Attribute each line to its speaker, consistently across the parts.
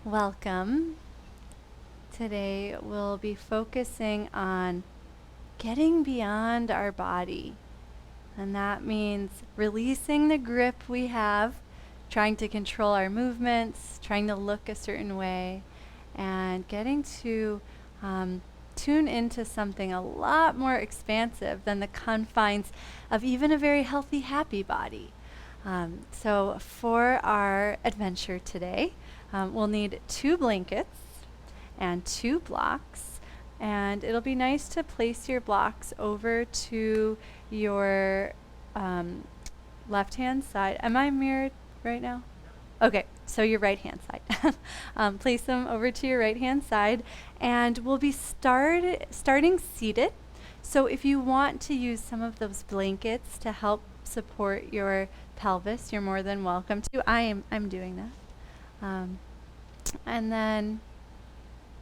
Speaker 1: Welcome. Today we'll be focusing on getting beyond our body. And that means releasing the grip we have, trying to control our movements, trying to look a certain way, and getting to tune into something a lot more expansive than the confines of even a very healthy, happy body. So for our adventure today, we'll need 2 blankets and 2 blocks. And it'll be nice to place your blocks over to your left-hand side. Am I mirrored right now? Okay, so your right-hand side. Place them over to your right-hand side, and we'll be starting seated. So if you want to use some of those blankets to help support your pelvis, you're more than welcome to. I'm doing that. And then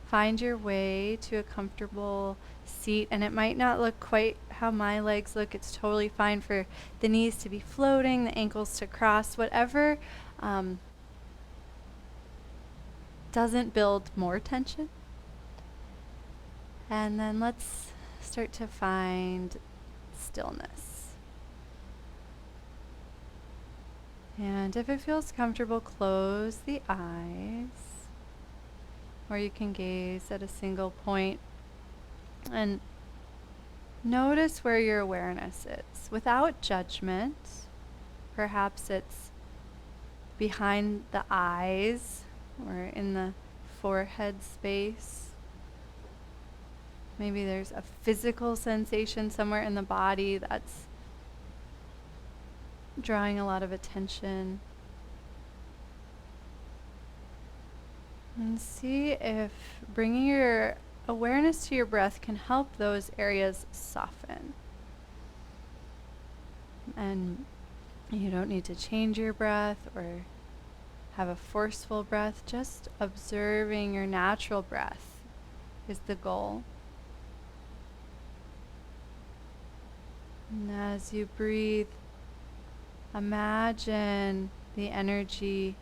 Speaker 1: find your way to a comfortable seat, and it might not look quite how my legs look. It's totally fine for the knees to be floating, the ankles to cross, whatever doesn't build more tension. And then let's start to find stillness. And if it feels comfortable, close the eyes, or you can gaze at a single point and notice where your awareness is without judgment. Perhaps it's behind the eyes or in the forehead space. Maybe there's a physical sensation somewhere in the body that's drawing a lot of attention. And see if bringing your awareness to your breath can help those areas soften. And you don't need to change your breath or have a forceful breath. Just observing your natural breath is the goal. And as you breathe, imagine the energy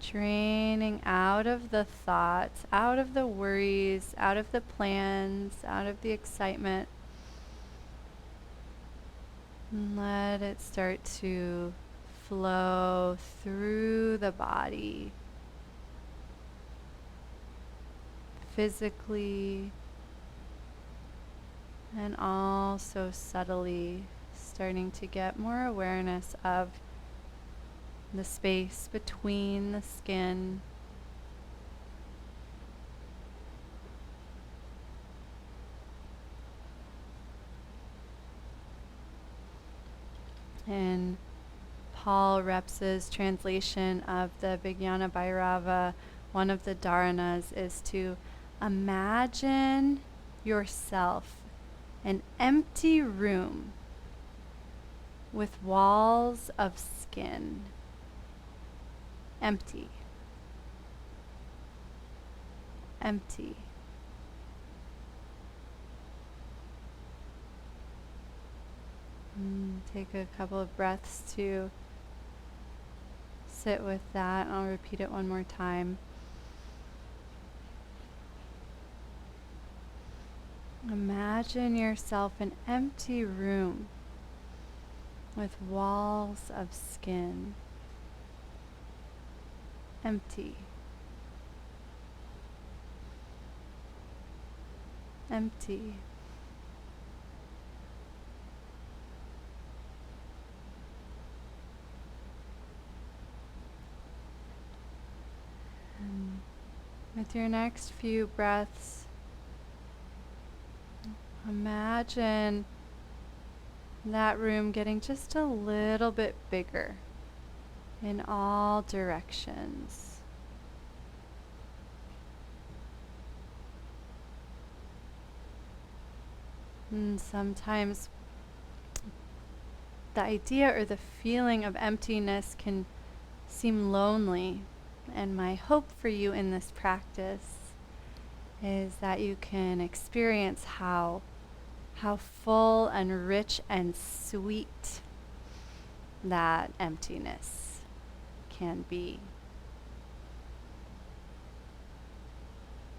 Speaker 1: draining out of the thoughts, out of the worries, out of the plans, out of the excitement. And let it start to flow through the body, physically and also subtly, starting to get more awareness of the space between the skin. In Paul Reps's translation of the Vijnana Bhairava, one of the dharanas is to imagine yourself an empty room with walls of skin. Empty. Empty. Take a couple of breaths to sit with that. I'll repeat it one more time. Imagine yourself an empty room with walls of skin. Empty. Empty. And with your next few breaths, imagine that room getting just a little bit bigger in all directions. And sometimes the idea or the feeling of emptiness can seem lonely. And my hope for you in this practice is that you can experience how full and rich and sweet that emptiness can be.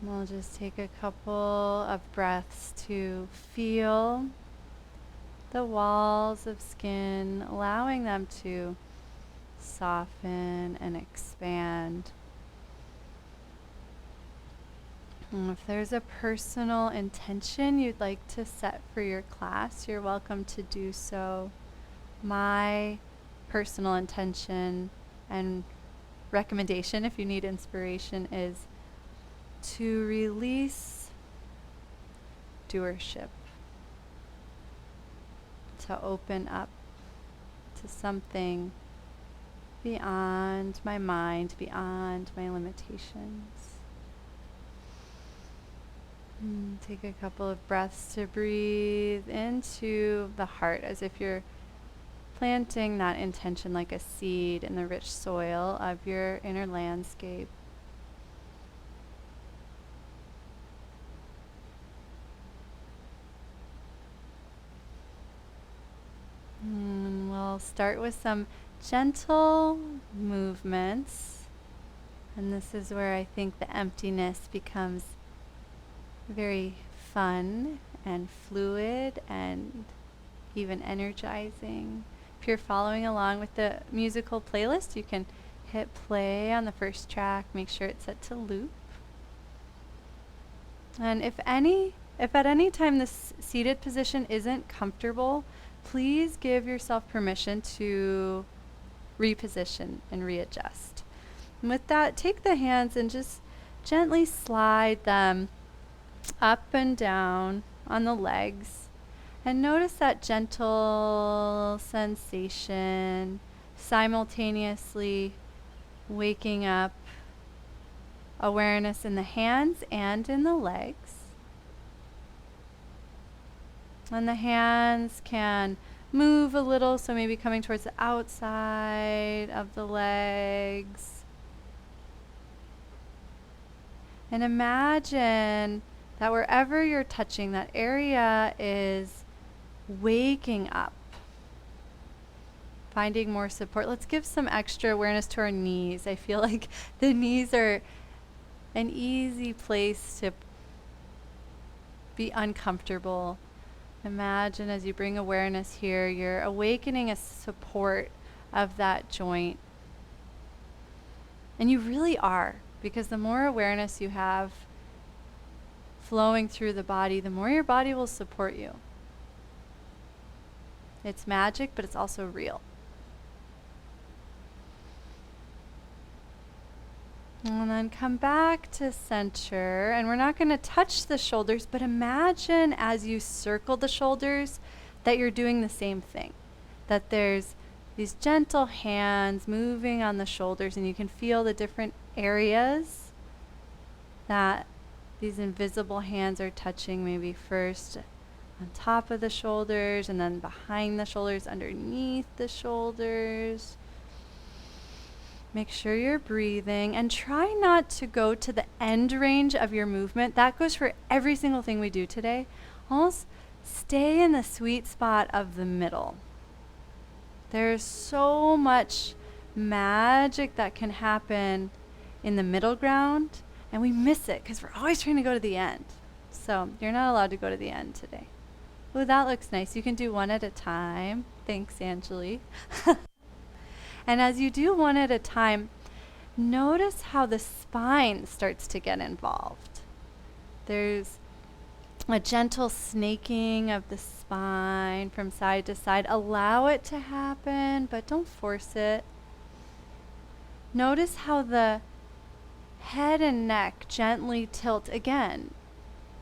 Speaker 1: We'll just take a couple of breaths to feel the walls of skin, allowing them to soften and expand. And if there's a personal intention you'd like to set for your class, you're welcome to do so. My personal intention and recommendation, if you need inspiration, is to release doership, to open up to something beyond my mind, beyond my limitations. Take a couple of breaths to breathe into the heart as if you're planting that intention like a seed in the rich soil of your inner landscape. We'll start with some gentle movements, and this is where I think the emptiness becomes very fun and fluid and even energizing. If you're following along with the musical playlist, you can hit play on the first track, make sure it's set to loop. And if at any time this seated position isn't comfortable, please give yourself permission to reposition and readjust. And with that, take the hands and just gently slide them up and down on the legs. And notice that gentle sensation, simultaneously waking up awareness in the hands and in the legs. And the hands can move a little, so maybe coming towards the outside of the legs. And imagine that wherever you're touching, that area is waking up, finding more support. Let's give some extra awareness to our knees. I feel like the knees are an easy place to be uncomfortable. Imagine as you bring awareness here, you're awakening a support of that joint. And you really are, because the more awareness you have flowing through the body, the more your body will support you. It's magic, but it's also real. And then come back to center, and we're not going to touch the shoulders, but imagine as you circle the shoulders that you're doing the same thing. That there's these gentle hands moving on the shoulders, and you can feel the different areas that these invisible hands are touching, maybe first on top of the shoulders, and then behind the shoulders, underneath the shoulders. Make sure you're breathing and try not to go to the end range of your movement. That goes for every single thing we do today. Almost stay in the sweet spot of the middle. There's so much magic that can happen in the middle ground, and we miss it because we're always trying to go to the end. So you're not allowed to go to the end today. Oh, that looks nice. You can do one at a time. Thanks, Angeli. And as you do one at a time, notice how the spine starts to get involved. There's a gentle snaking of the spine from side to side. Allow it to happen, but don't force it. Notice how the head and neck gently tilt again.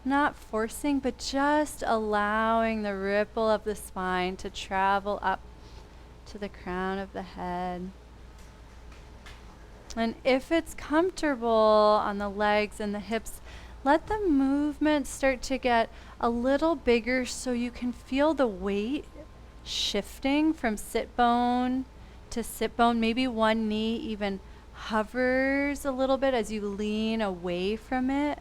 Speaker 1: Not forcing, but just allowing the ripple of the spine to travel up to the crown of the head. And if it's comfortable on the legs and the hips, let the movement start to get a little bigger so you can feel the weight shifting from sit bone to sit bone. Maybe one knee even hovers a little bit as you lean away from it.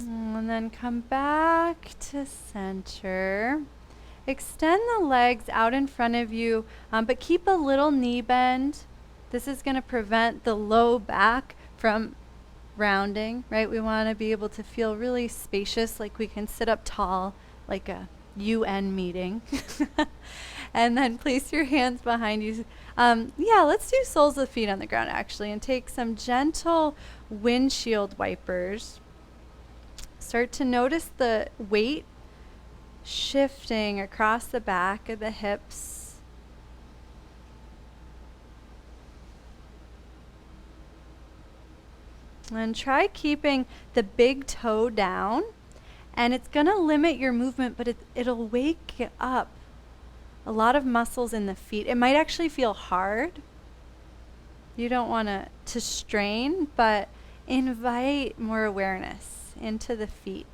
Speaker 1: And And then come back to center. Extend the legs out in front of you, but keep a little knee bend. This is going to prevent the low back from rounding, right? We want to be able to feel really spacious, like we can sit up tall, like a UN meeting. And then place your hands behind you. Yeah, let's do soles of the feet on the ground actually, and take some gentle windshield wipers. Start to notice the weight shifting across the back of the hips. And try keeping the big toe down, and it's going to limit your movement, but it'll wake up a lot of muscles in the feet. It might actually feel hard. You don't want to strain, but invite more awareness into the feet.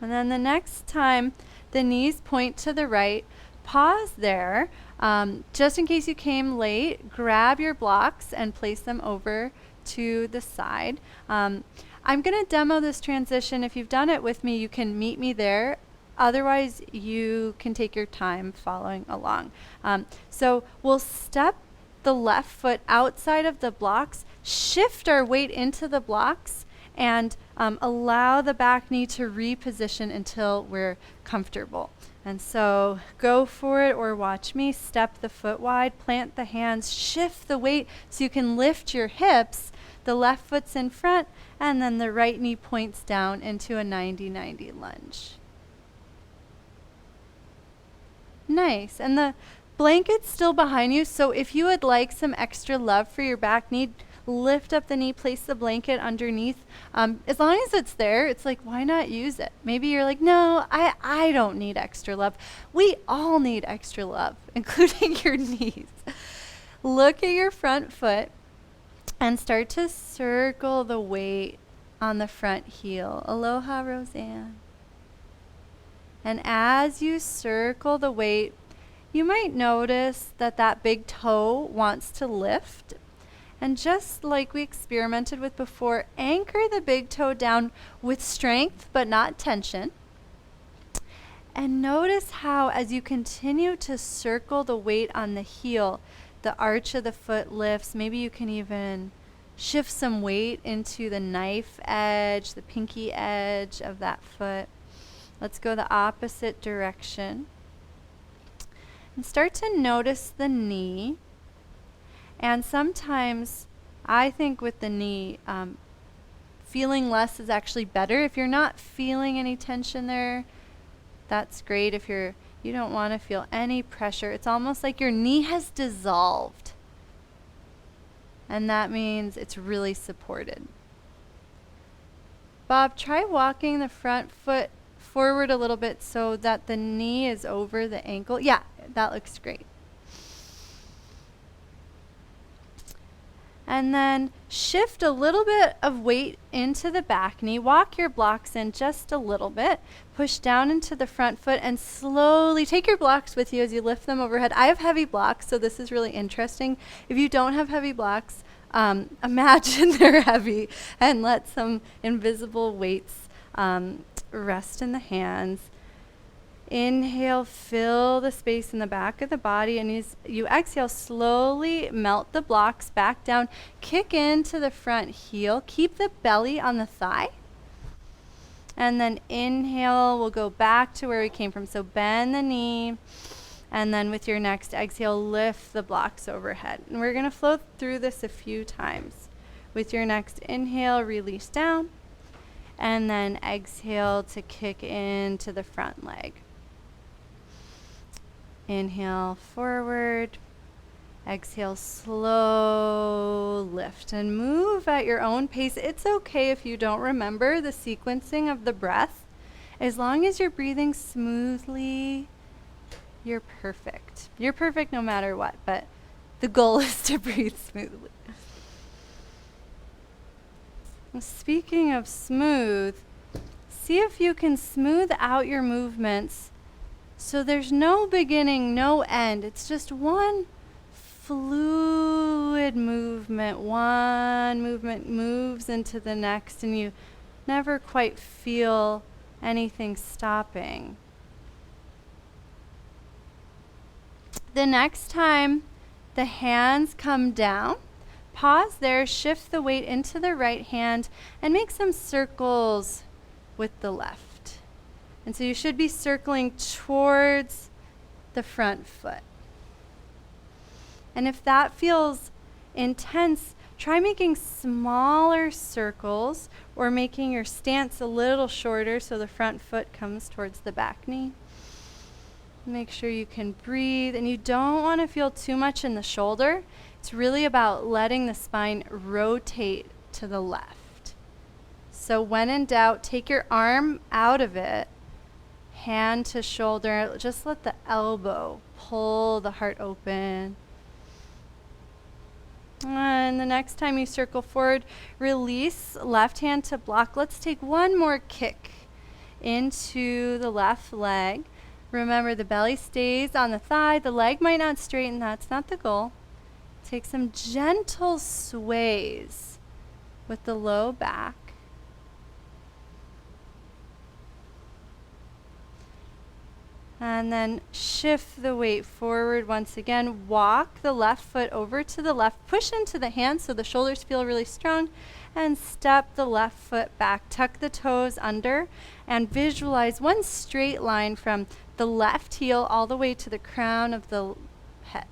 Speaker 1: And then the next time the knees point to the right, pause there. Just in case you came late, grab your blocks and place them over to the side. I'm going to demo this transition. If you've done it with me, you can meet me there. Otherwise, you can take your time following along. So we'll step the left foot outside of the blocks, shift our weight into the blocks, and allow the back knee to reposition until we're comfortable. And so go for it, or watch me. Step the foot wide, plant the hands, shift the weight so you can lift your hips. The left foot's in front, and then the right knee points down into a 90-90 lunge. Nice. And the blanket's still behind you, so if you would like some extra love for your back knee, lift up the knee, place the blanket underneath. As long as it's there, it's like, why not use it? Maybe you're like, no, I don't need extra love. We all need extra love, including your knees. Look at your front foot and start to circle the weight on the front heel. Aloha, Roseanne. And as you circle the weight, you might notice that that big toe wants to lift. And just like we experimented with before, anchor the big toe down with strength but not tension. And notice how as you continue to circle the weight on the heel, the arch of the foot lifts. Maybe you can even shift some weight into the knife edge, the pinky edge of that foot. Let's go the opposite direction. And start to notice the knee. And sometimes I think with the knee, feeling less is actually better. If you're not feeling any tension there, that's great. If you don't want to feel any pressure, it's almost like your knee has dissolved. And that means it's really supported. Bob, try walking the front foot forward a little bit so that the knee is over the ankle. Yeah, that looks great. And then shift a little bit of weight into the back knee. Walk your blocks in just a little bit. Push down into the front foot and slowly take your blocks with you as you lift them overhead. I have heavy blocks, so this is really interesting. If you don't have heavy blocks, imagine they're heavy and let some invisible weights rest in the hands. Inhale, fill the space in the back of the body, and as you exhale, slowly melt the blocks back down. Kick into the front heel. Keep the belly on the thigh. And then inhale, we'll go back to where we came from. So bend the knee, and then with your next exhale, lift the blocks overhead. And we're going to flow through this a few times. With your next inhale, release down, and then exhale to kick into the front leg. Inhale forward, exhale slow lift, and move at your own pace. It's okay if you don't remember the sequencing of the breath. As long as you're breathing smoothly, you're perfect. You're perfect no matter what, but the goal is to breathe smoothly. Speaking of smooth, see if you can smooth out your movements so there's no beginning, no end. It's just one fluid movement. movement, one movement moves into the next, and you never quite feel anything stopping. The next time the hands come down, pause there, shift the weight into the right hand, and make some circles with the left. And so you should be circling towards the front foot. And if that feels intense, try making smaller circles or making your stance a little shorter so the front foot comes towards the back knee. Make sure you can breathe, and you don't want to feel too much in the shoulder. It's really about letting the spine rotate to the left. So when in doubt, take your arm out of it, hand to shoulder, just let the elbow pull the heart open. And the next time you circle forward, release left hand to block. Let's take one more kick into the left leg. Remember, the belly stays on the thigh. The leg might not straighten. That's not the goal. Take some gentle sways with the low back. And then shift the weight forward once again. Walk the left foot over to the left. Push into the hands so the shoulders feel really strong. And step the left foot back. Tuck the toes under and visualize one straight line from the left heel all the way to the crown of the head.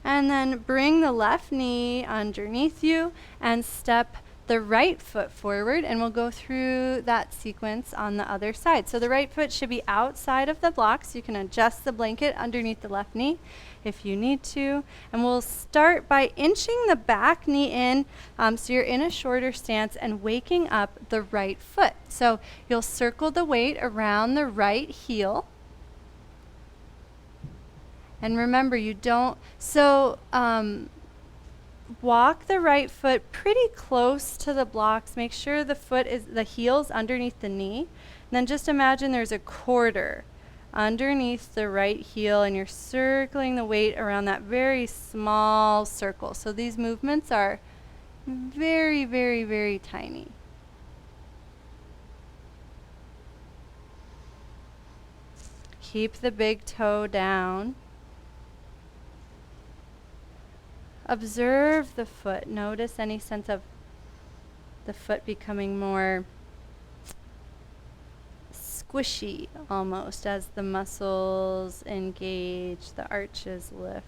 Speaker 1: And then bring the left knee underneath you and step the right foot forward, and we'll go through that sequence on the other side. So the right foot should be outside of the block, so you can adjust the blanket underneath the left knee if you need to. And we'll start by inching the back knee in, so you're in a shorter stance and waking up the right foot. So you'll circle the weight around the right heel. And remember, you don't, walk the right foot pretty close to the blocks. Make sure the heel's underneath the knee. And then just imagine there's a quarter underneath the right heel, and you're circling the weight around that very small circle. So these movements are very, very, very tiny. Keep the big toe down. Observe the foot. Notice any sense of the foot becoming more squishy almost as the muscles engage, the arches lift.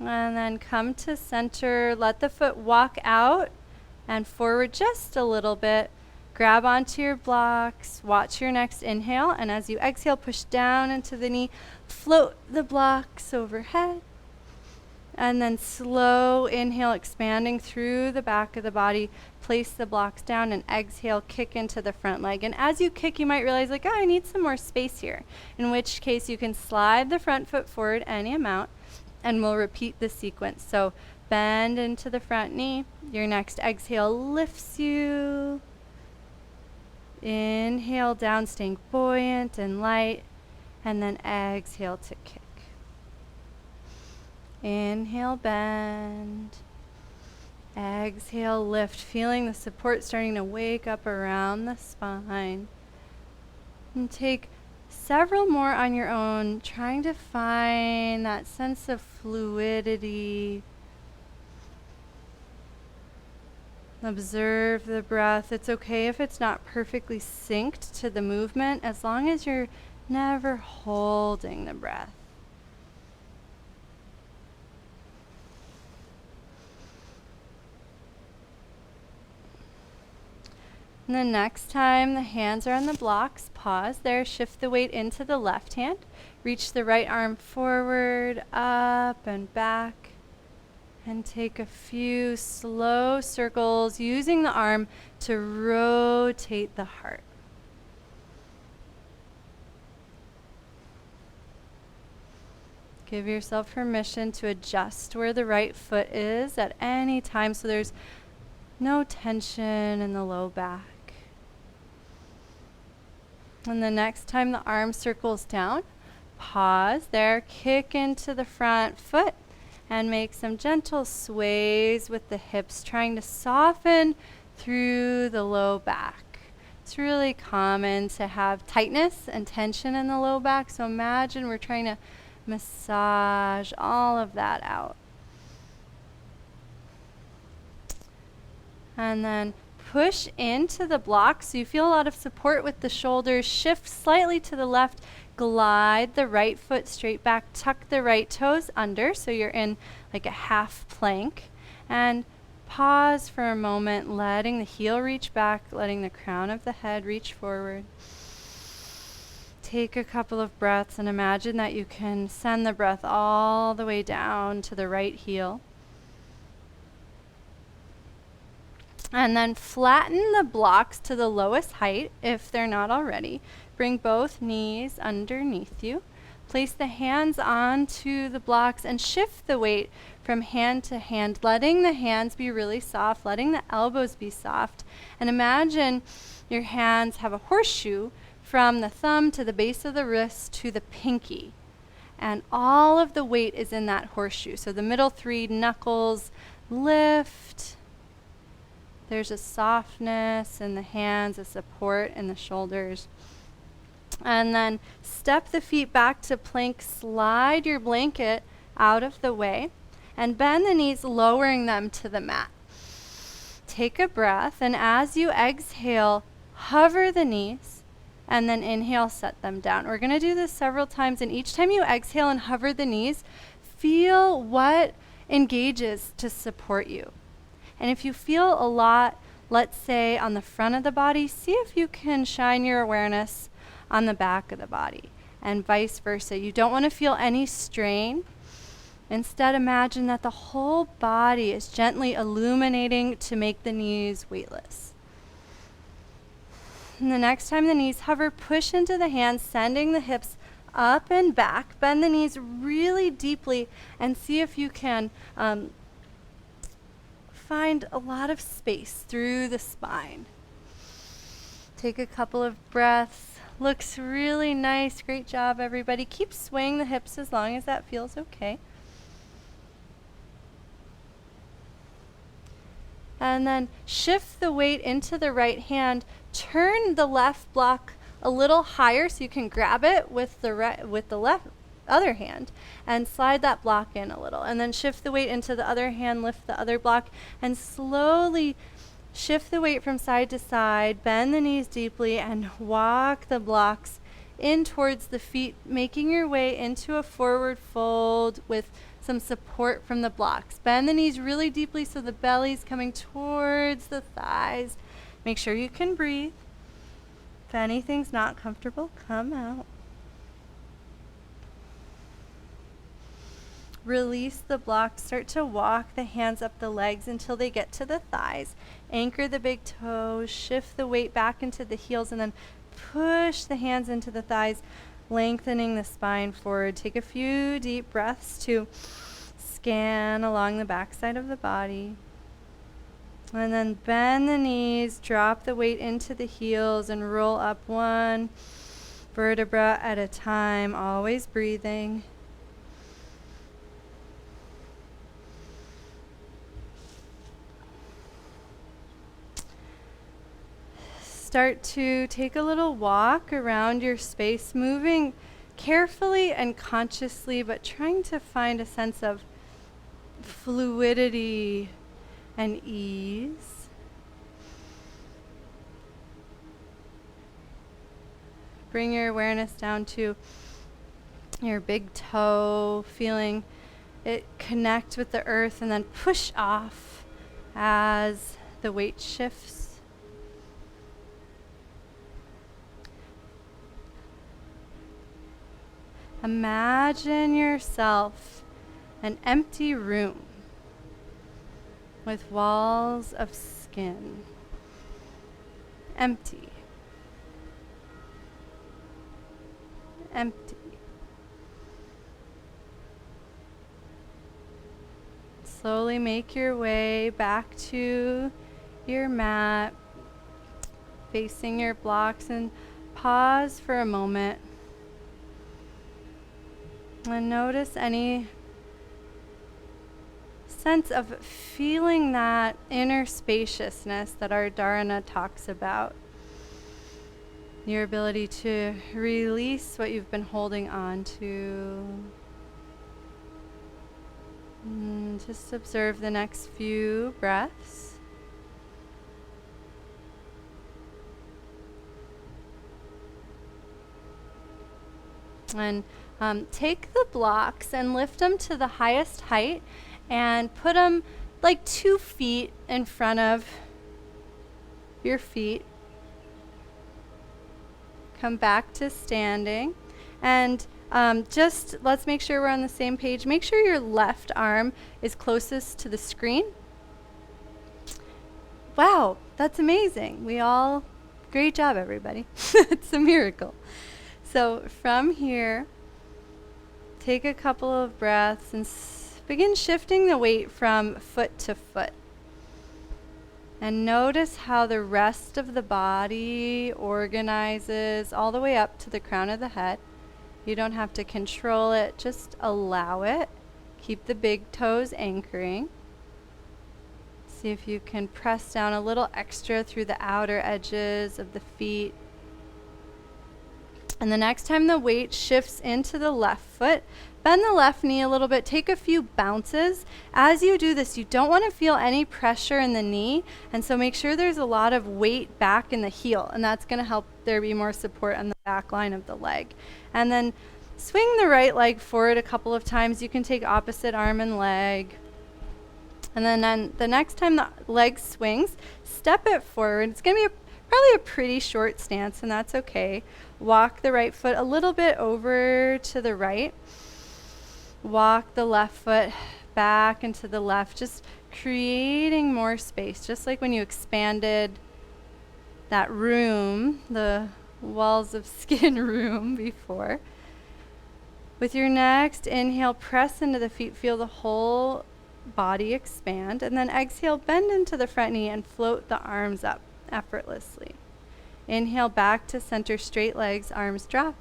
Speaker 1: And then come to center. Let the foot walk out and forward just a little bit. Grab onto your blocks. Watch your next inhale. And as you exhale, push down into the knee. Float the blocks overhead. And then slow inhale, expanding through the back of the body. Place the blocks down and exhale, kick into the front leg. And as you kick, you might realize, like, I need some more space here. In which case, you can slide the front foot forward any amount. And we'll repeat the sequence. So bend into the front knee. Your next exhale lifts you. Inhale down, staying buoyant and light, and then exhale to kick. Inhale, bend. Exhale, lift, feeling the support starting to wake up around the spine. And take several more on your own, trying to find that sense of fluidity. Observe the breath. It's okay if it's not perfectly synced to the movement, as long as you're never holding the breath. And the next time the hands are on the blocks, pause there, shift the weight into the left hand, reach the right arm forward, up and back. And take a few slow circles using the arm to rotate the heart. Give yourself permission to adjust where the right foot is at any time so there's no tension in the low back. And the next time the arm circles down, Pause there, kick into the front foot, and make some gentle sways with the hips, trying to soften through the low back. It's really common to have tightness and tension in the low back, so imagine we're trying to massage all of that out. And then push into the block so you feel a lot of support with the shoulders. Shift slightly to the left, glide the right foot straight back, tuck the right toes under so you're in like a half plank, and pause for a moment, letting the heel reach back, letting the crown of the head reach forward. Take a couple of breaths and imagine that you can send the breath all the way down to the right heel. And then flatten the blocks to the lowest height if they're not already. Bring both knees underneath you. Place the hands onto the blocks and shift the weight from hand to hand, letting the hands be really soft, letting the elbows be soft. And imagine your hands have a horseshoe from the thumb to the base of the wrist to the pinky. And all of the weight is in that horseshoe. So the middle three knuckles lift. There's a softness in the hands, a support in the shoulders. And then step the feet back to plank, slide your blanket out of the way, and bend the knees, lowering them to the mat. Take a breath, and as you exhale, hover the knees, and then inhale, set them down. We're going to do this several times, and each time you exhale and hover the knees, feel what engages to support you. And if you feel a lot, let's say on the front of the body, see if you can shine your awareness on the back of the body, and vice versa. You don't want to feel any strain. Instead, imagine that the whole body is gently illuminating to make the knees weightless. And the next time the knees hover, push into the hands, sending the hips up and back. Bend the knees really deeply and see if you can find a lot of space through the spine. Take a couple of breaths. Looks really nice. Great job, everybody. Keep swaying the hips as long as that feels okay. And then shift the weight into the right hand. Turn the left block a little higher so you can grab it with the left other hand and slide that block in a little, and then shift the weight into the other hand, lift the other block, and slowly shift the weight from side to side, bend the knees deeply, and walk the blocks in towards the feet, making your way into a forward fold with some support from the blocks. Bend the knees really deeply so the belly's coming towards the thighs. Make sure you can breathe. If anything's not comfortable, come out. Release the blocks. Start to walk the hands up the legs until they get to the thighs. Anchor the big toes. Shift the weight back into the heels, and then push the hands into the thighs, lengthening the spine forward. Take a few deep breaths to scan along the backside of the body. And then bend the knees, drop the weight into the heels, and roll up one vertebra at a time, always breathing. Start to take a little walk around your space, moving carefully and consciously, but trying to find a sense of fluidity and ease. Bring your awareness down to your big toe, feeling it connect with the earth, and then push off as the weight shifts. Imagine yourself an empty room with walls of skin. Empty. Empty. Slowly make your way back to your mat, facing your blocks, and pause for a moment. And notice any sense of feeling that inner spaciousness that our dharana talks about. Your ability to release what you've been holding on to. And just observe the next few breaths. And take the blocks and lift them to the highest height and put them like 2 feet in front of your feet. Come back to standing. And just let's make sure we're on the same page. Make sure your left arm is closest to the screen. Wow, that's amazing. Great job, everybody. It's a miracle. So from here, take a couple of breaths and begin shifting the weight from foot to foot. And notice how the rest of the body organizes all the way up to the crown of the head. You don't have to control it, just allow it. Keep the big toes anchoring. See if you can press down a little extra through the outer edges of the feet. And the next time the weight shifts into the left foot, bend the left knee a little bit, take a few bounces. As you do this, you don't want to feel any pressure in the knee, and so make sure there's a lot of weight back in the heel, and that's going to help there be more support on the back line of the leg. And then swing the right leg forward a couple of times. You can take opposite arm and leg. And then the next time the leg swings, step it forward. It's going to be probably a pretty short stance, and that's okay. Walk the right foot a little bit over to the right. Walk the left foot back into the left, just creating more space, just like when you expanded that room, the walls of skin room before. With your next inhale, press into the feet, feel the whole body expand, and then exhale, bend into the front knee and float the arms up effortlessly. Inhale back to center, straight legs, arms drop.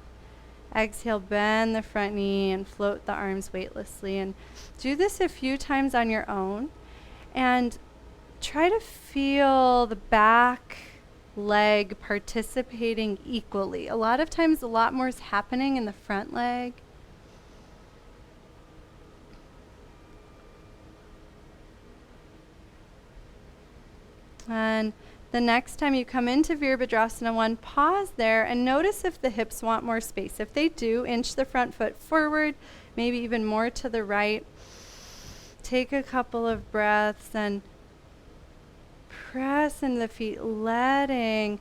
Speaker 1: Exhale, bend the front knee and float the arms weightlessly. And do this a few times on your own. And try to feel the back leg participating equally. A lot of times, a lot more is happening in the front leg. And the next time you come into Virabhadrasana 1, pause there and notice if the hips want more space. If they do, inch the front foot forward, maybe even more to the right. Take a couple of breaths and press into the feet, letting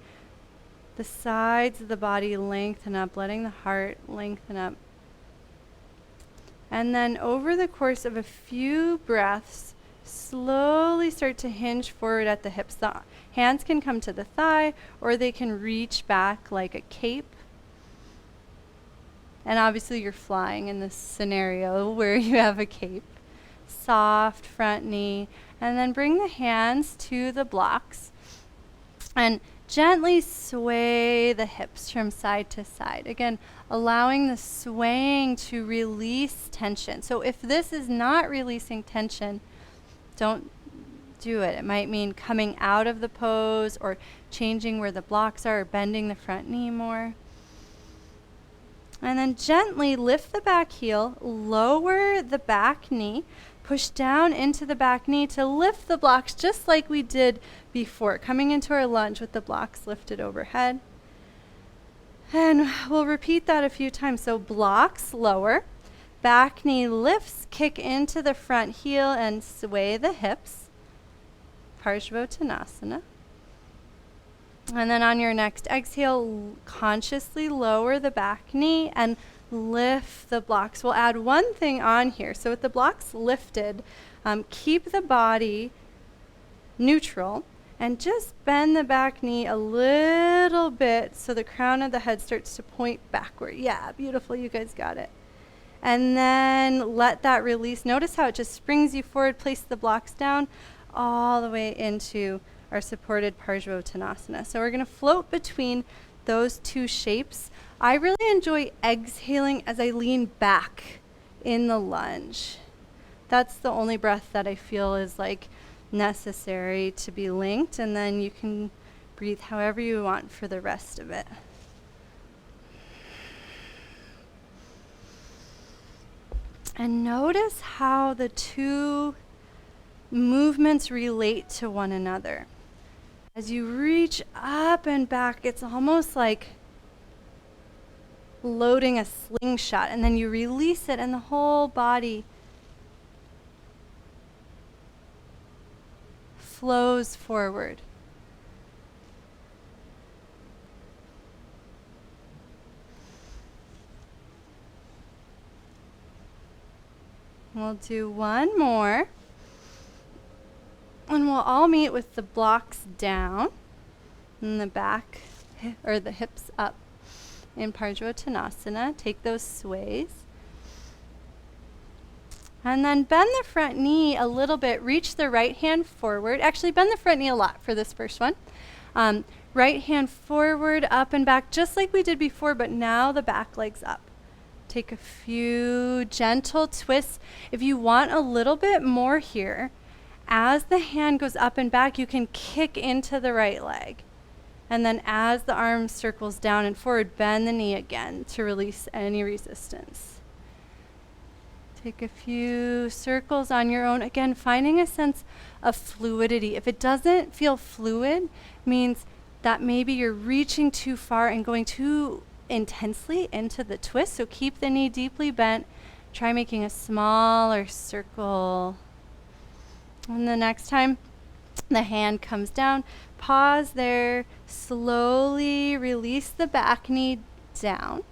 Speaker 1: the sides of the body lengthen up, letting the heart lengthen up. And then over the course of a few breaths, slowly start to hinge forward at the hips. The hands can come to the thigh, or they can reach back like a cape. And obviously you're flying in this scenario where you have a cape. Soft front knee, and then bring the hands to the blocks and gently sway the hips from side to side. Again, allowing the swaying to release tension. So if this is not releasing tension, don't do it. It might mean coming out of the pose or changing where the blocks are or bending the front knee more. And then gently lift the back heel, lower the back knee, push down into the back knee to lift the blocks just like we did before, coming into our lunge with the blocks lifted overhead. And we'll repeat that a few times. So blocks lower, back knee lifts, kick into the front heel and sway the hips. Parsvottanasana. And then on your next exhale, consciously lower the back knee and lift the blocks. We'll add one thing on here. So with the blocks lifted, keep the body neutral and just bend the back knee a little bit so the crown of the head starts to point backward. Yeah, beautiful. You guys got it. And then let that release. Notice how it just springs you forward. Place the blocks down all the way into our supported Parsvottanasana. So we're going to float between those two shapes. I really enjoy exhaling as I lean back in the lunge. That's the only breath that I feel is like necessary to be linked, and then you can breathe however you want for the rest of it. And notice how the two movements relate to one another. As you reach up and back, it's almost like loading a slingshot, and then you release it and the whole body flows forward. We'll do one more. And we'll all meet with the blocks down and the back or the hips up in Parsvottanasana. Take those sways. And then bend the front knee a little bit. Reach the right hand forward. Actually, bend the front knee a lot for this first one. Right hand forward, up and back, just like we did before, but now the back leg's up. Take a few gentle twists. If you want a little bit more here, as the hand goes up and back, you can kick into the right leg. And then as the arm circles down and forward, bend the knee again to release any resistance. Take a few circles on your own. Again, finding a sense of fluidity. If it doesn't feel fluid, means that maybe you're reaching too far and going too intensely into the twist. So keep the knee deeply bent. Try making a smaller circle. And the next time the hand comes down, pause there, slowly release the back knee down,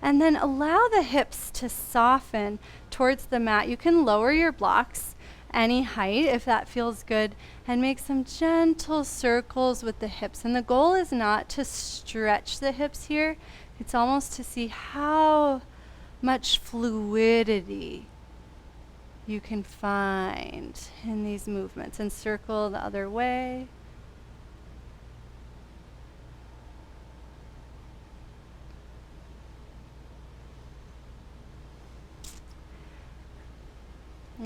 Speaker 1: and then allow the hips to soften towards the mat. You can lower your blocks any height if that feels good, and make some gentle circles with the hips. And the goal is not to stretch the hips here. It's almost to see how much fluidity you can find in these movements, and circle the other way.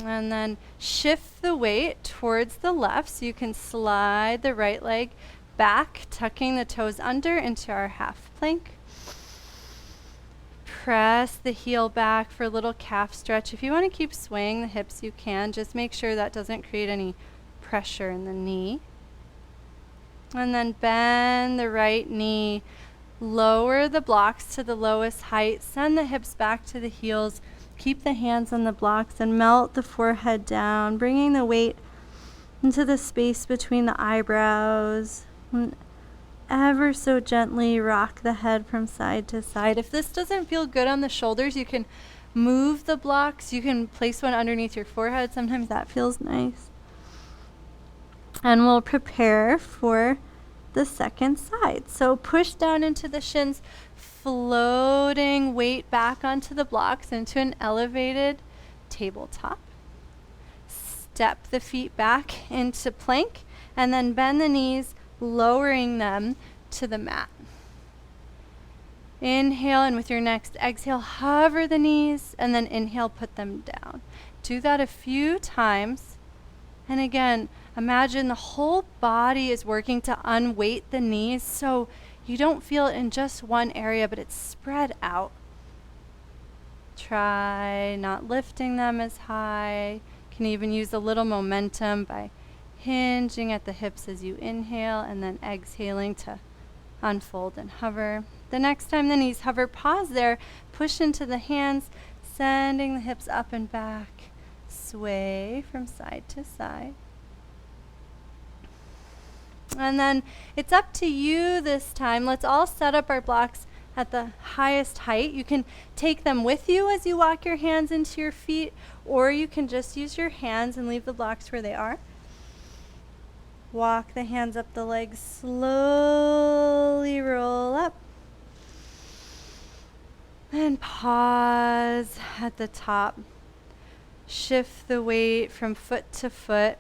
Speaker 1: And then shift the weight towards the left so you can slide the right leg back, tucking the toes under into our half plank. Press the heel back for a little calf stretch. If you want to keep swaying the hips, you can. Just make sure that doesn't create any pressure in the knee. And then bend the right knee. Lower the blocks to the lowest height. Send the hips back to the heels. Keep the hands on the blocks and melt the forehead down, bringing the weight into the space between the eyebrows. And ever so gently rock the head from side to side. If this doesn't feel good on the shoulders, you can move the blocks. You can place one underneath your forehead. Sometimes that feels nice. And we'll prepare for the second side. So push down into the shins, floating weight back onto the blocks into an elevated tabletop. Step the feet back into plank, and then bend the knees, lowering them to the mat. Inhale, and with your next exhale, hover the knees, and then inhale, put them down. Do that a few times. And again, imagine the whole body is working to unweight the knees so you don't feel it in just one area, but it's spread out. Try not lifting them as high. You can even use a little momentum by hinging at the hips as you inhale and then exhaling to unfold and hover. The next time the knees hover, pause there, push into the hands, sending the hips up and back. Sway from side to side. And then it's up to you this time. Let's all set up our blocks at the highest height. You can take them with you as you walk your hands into your feet, or you can just use your hands and leave the blocks where they are. Walk the hands up the legs, slowly roll up. And pause at the top. Shift the weight from foot to foot.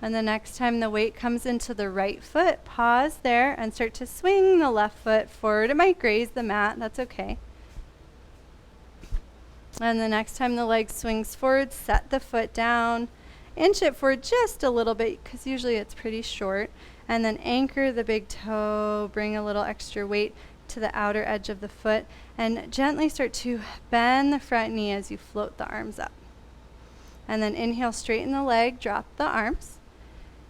Speaker 1: And the next time the weight comes into the right foot, pause there and start to swing the left foot forward. It might graze the mat, that's okay. And the next time the leg swings forward, set the foot down, inch it forward just a little bit because usually it's pretty short, and then anchor the big toe, bring a little extra weight to the outer edge of the foot, and gently start to bend the front knee as you float the arms up. And then inhale, straighten the leg, drop the arms.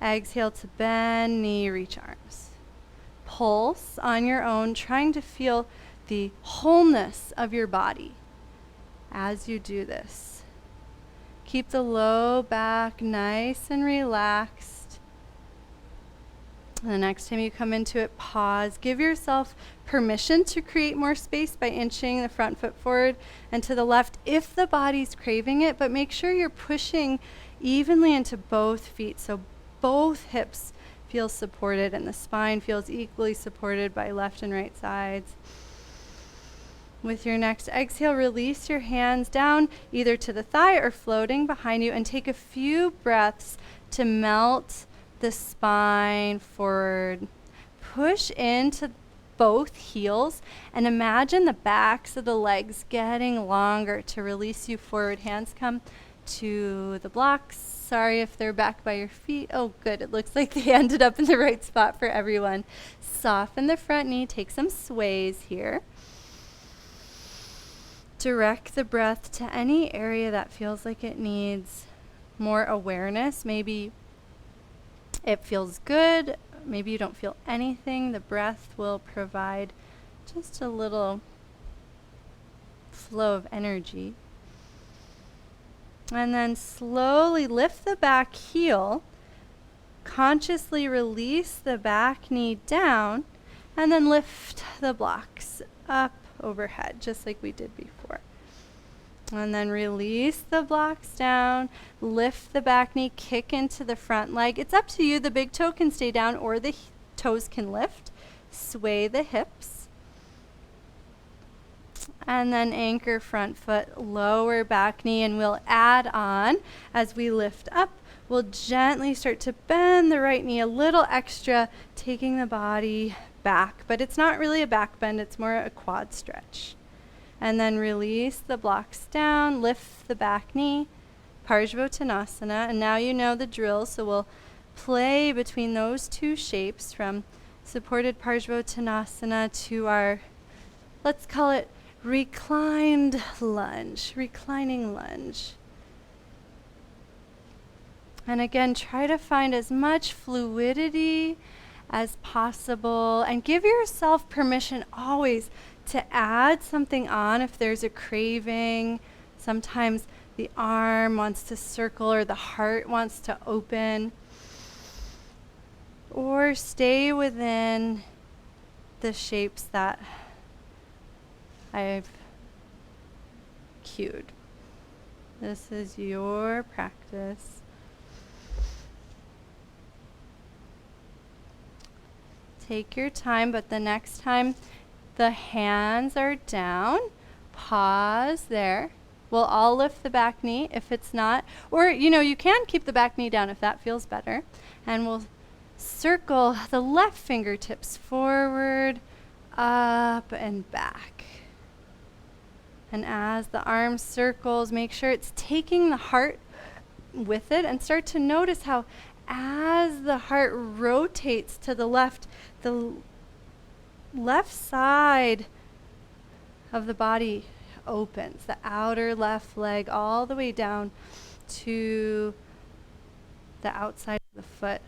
Speaker 1: Exhale to bend, knee, reach arms. Pulse on your own, trying to feel the wholeness of your body as you do this. Keep the low back nice and relaxed. And the next time you come into it, pause. Give yourself permission to create more space by inching the front foot forward and to the left if the body's craving it, but make sure you're pushing evenly into both feet so both hips feel supported and the spine feels equally supported by left and right sides. With your next exhale, release your hands down either to the thigh or floating behind you and take a few breaths to melt the spine forward. Push into both heels and imagine the backs of the legs getting longer to release you forward. Hands come to the blocks. Sorry if they're back by your feet. Oh, good. It looks like they ended up in the right spot for everyone. Soften the front knee. Take some sways here. Direct the breath to any area that feels like it needs more awareness. Maybe it feels good. Maybe you don't feel anything. The breath will provide just a little flow of energy. And then slowly lift the back heel. Consciously release the back knee down. And then lift the blocks up overhead, just like we did before. And then release the blocks down, lift the back knee, kick into the front leg. It's up to you. The big toe can stay down or the toes can lift. Sway the hips. And then anchor front foot, lower back knee, and we'll add on as we lift up. We'll gently start to bend the right knee a little extra, taking the body back. But it's not really a back bend, it's more a quad stretch. And then release the blocks down, lift the back knee, Parsvottanasana. And now you know the drill, so we'll play between those two shapes from supported Parsvottanasana to our, let's call it reclined lunge, reclining lunge. And again, try to find as much fluidity as possible and give yourself permission always to add something on if there's a craving. Sometimes the arm wants to circle or the heart wants to open. Or stay within the shapes that I've cued. This is your practice. Take your time, but the next time the hands are down, pause there. We'll all lift the back knee if it's not, or you can keep the back knee down if that feels better. And we'll circle the left fingertips forward, up and back. And as the arm circles, make sure it's taking the heart with it and start to notice how as the heart rotates to the left side of the body opens, the outer left leg all the way down to the outside of the foot.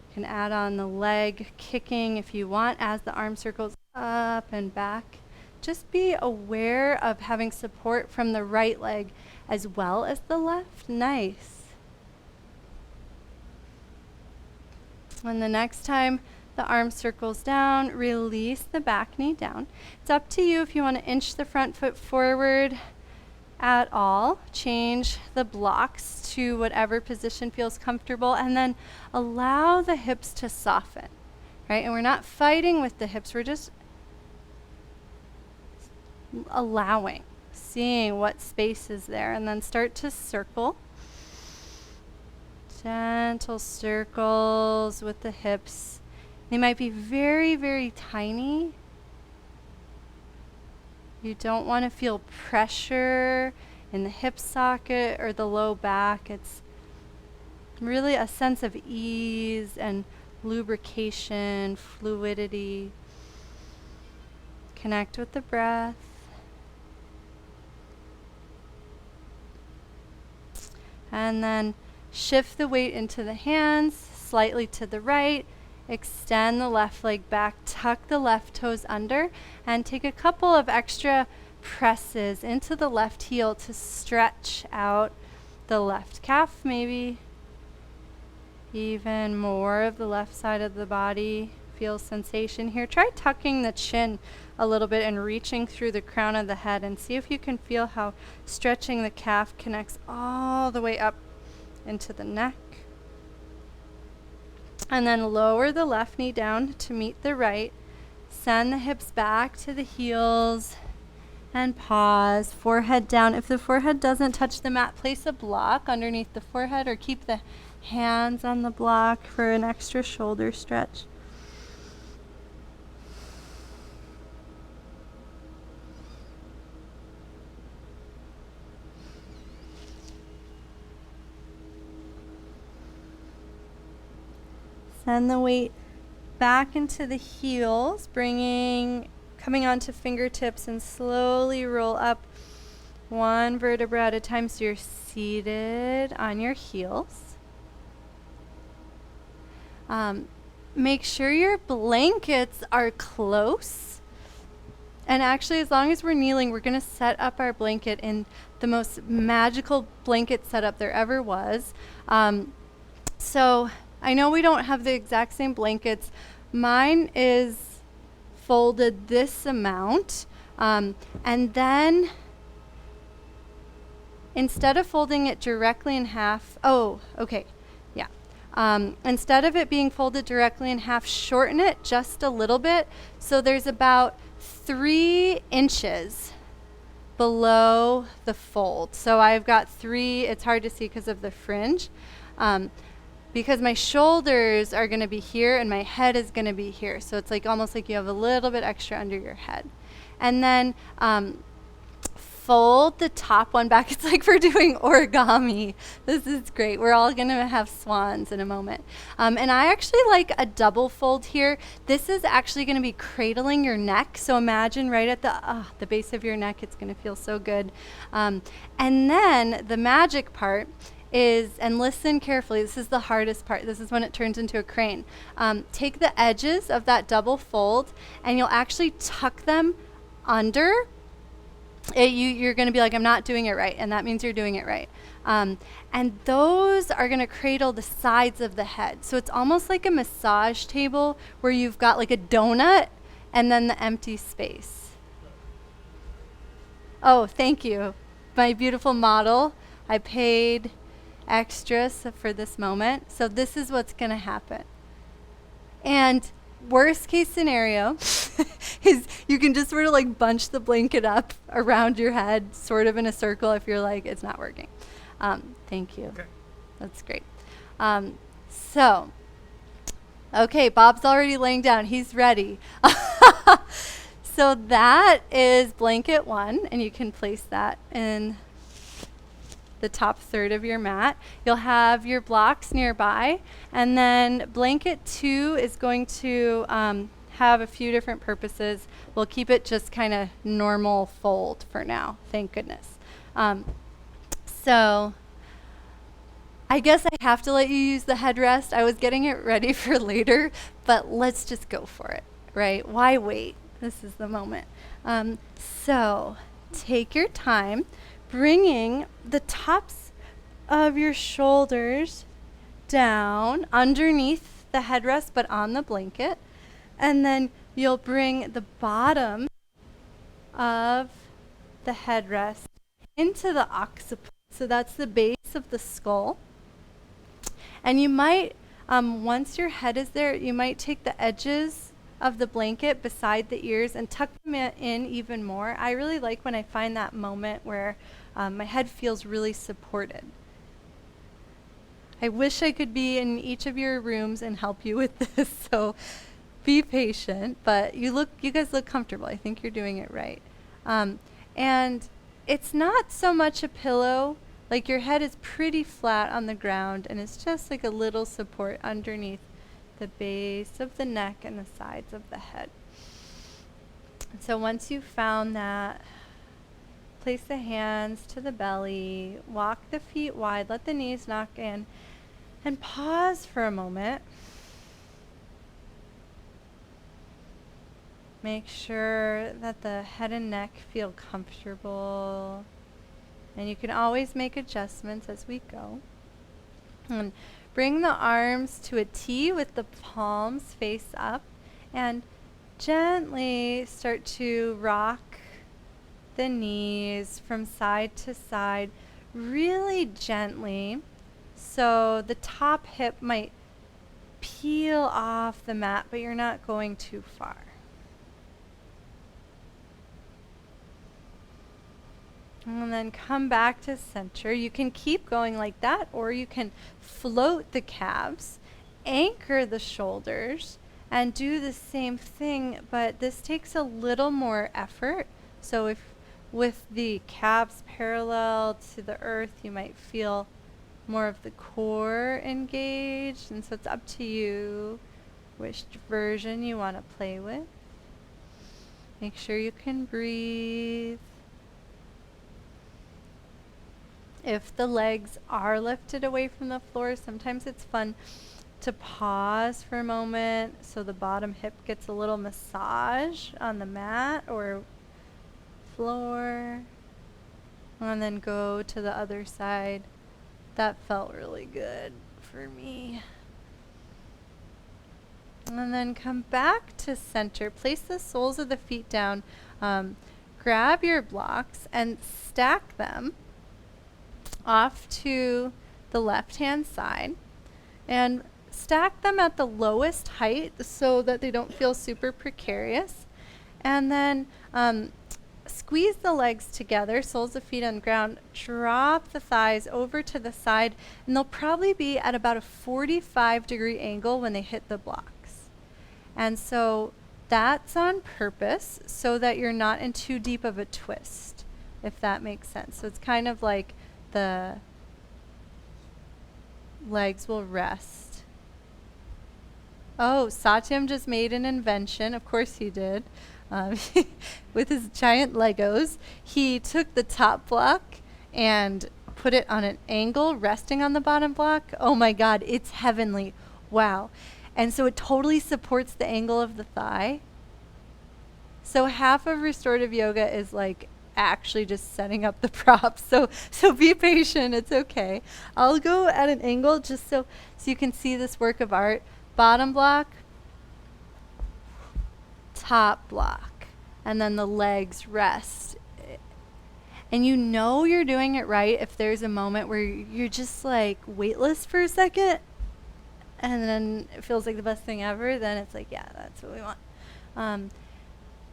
Speaker 1: You can add on the leg kicking if you want as the arm circles up and back. Just be aware of having support from the right leg as well as the left. Nice. And the next time the arm circles down, release the back knee down. It's up to you if you want to inch the front foot forward at all. Change the blocks to whatever position feels comfortable, and then allow the hips to soften, right? And we're not fighting with the hips, we're just allowing, seeing what space is there, and then start to circle. Gentle circles with the hips. They might be very, very tiny. You don't want to feel pressure in the hip socket or the low back. It's really a sense of ease and lubrication, fluidity. Connect with the breath. And then shift the weight into the hands, slightly to the right. Extend the left leg back, tuck the left toes under, and take a couple of extra presses into the left heel to stretch out the left calf, maybe even more of the left side of the body. Feel sensation here. Try tucking the chin a little bit and reaching through the crown of the head, and see if you can feel how stretching the calf connects all the way up into the neck. And then lower the left knee down to meet the right. Send the hips back to the heels and pause. Forehead down. If the forehead doesn't touch the mat, place a block underneath the forehead or keep the hands on the block for an extra shoulder stretch. Send the weight back into the heels, coming onto fingertips, and slowly roll up one vertebra at a time so you're seated on your heels. Make sure your blankets are close. And actually, as long as we're kneeling, we're going to set up our blanket in the most magical blanket setup there ever was. So I know we don't have the exact same blankets. Mine is folded this amount. And then instead of folding it directly in half, instead of it being folded directly in half, shorten it just a little bit. So there's about 3 inches below the fold. So I've got 3, it's hard to see because of the fringe. Because my shoulders are going to be here and my head is going to be here. So it's like almost like you have a little bit extra under your head. And then fold the top one back. It's like we're doing origami. This is great. We're all going to have swans in a moment. And I actually like a double fold here. This is actually going to be cradling your neck. So imagine right at the base of your neck. It's going to feel so good. And then the magic part is, and listen carefully, this is the hardest part. This is when it turns into a crane. Take the edges of that double fold and you'll actually tuck them under. You're going to be like, I'm not doing it right, and that means you're doing it right. And those are going to cradle the sides of the head. So it's almost like a massage table where you've got like a donut and then the empty space. Oh, thank you. My beautiful model. I paid extras for this moment. So this is what's going to happen. And worst case scenario is you can just sort of like bunch the blanket up around your head, sort of in a circle if you're like, it's not working. Thank you. Okay. That's great. Okay, Bob's already laying down. He's ready. So that is blanket 1, and you can place that in the top third of your mat. You'll have your blocks nearby, and then blanket 2 is going to have a few different purposes. We'll keep it just kind of normal fold for now, thank goodness. So I guess I have to let you use the headrest. I was getting it ready for later, but let's just go for it, right? Why wait? This is the moment. So take your time, bringing the tops of your shoulders down underneath the headrest, but on the blanket. And then you'll bring the bottom of the headrest into the occiput. So that's the base of the skull. And you might, once your head is there, you might take the edges of the blanket beside the ears and tuck them in even more. I really like when I find that moment where my head feels really supported. I wish I could be in each of your rooms and help you with this, so be patient, but you guys look comfortable. I think you're doing it right. And it's not so much a pillow, like your head is pretty flat on the ground and it's just like a little support underneath the base of the neck and the sides of the head. So once you've found that, place the hands to the belly, walk the feet wide, let the knees knock in, and pause for a moment. Make sure that the head and neck feel comfortable. And you can always make adjustments as we go. And bring the arms to a T with the palms face up. And gently start to rock the knees from side to side, really gently. So the top hip might peel off the mat, but you're not going too far. And then come back to center. You can keep going like that, or you can float the calves, anchor the shoulders, and do the same thing, but this takes a little more effort. So if with the calves parallel to the earth, you might feel more of the core engaged, and so it's up to you which version you want to play with. Make sure you can breathe. If the legs are lifted away from the floor, sometimes it's fun to pause for a moment so the bottom hip gets a little massage on the mat or floor, and then go to the other side. That felt really good for me. And then come back to center. Place the soles of the feet down. Grab your blocks and stack them off to the left-hand side. And stack them at the lowest height so that they don't feel super precarious. And then squeeze the legs together, soles of feet on the ground, drop the thighs over to the side, and they'll probably be at about a 45-degree angle when they hit the blocks. And so that's on purpose so that you're not in too deep of a twist, if that makes sense. So it's kind of like the legs will rest. Oh, Satyam just made an invention. Of course he did. With his giant Legos, he took the top block and put it on an angle, resting on the bottom block. Oh my God, it's heavenly. Wow. And so it totally supports the angle of the thigh. So half of restorative yoga is like actually just setting up the props. So be patient, it's okay. I'll go at an angle just so you can see this work of art. Bottom block, top block, and then the legs rest. And you know you're doing it right if there's a moment where you're just like weightless for a second, and then it feels like the best thing ever, then it's like, yeah, that's what we want.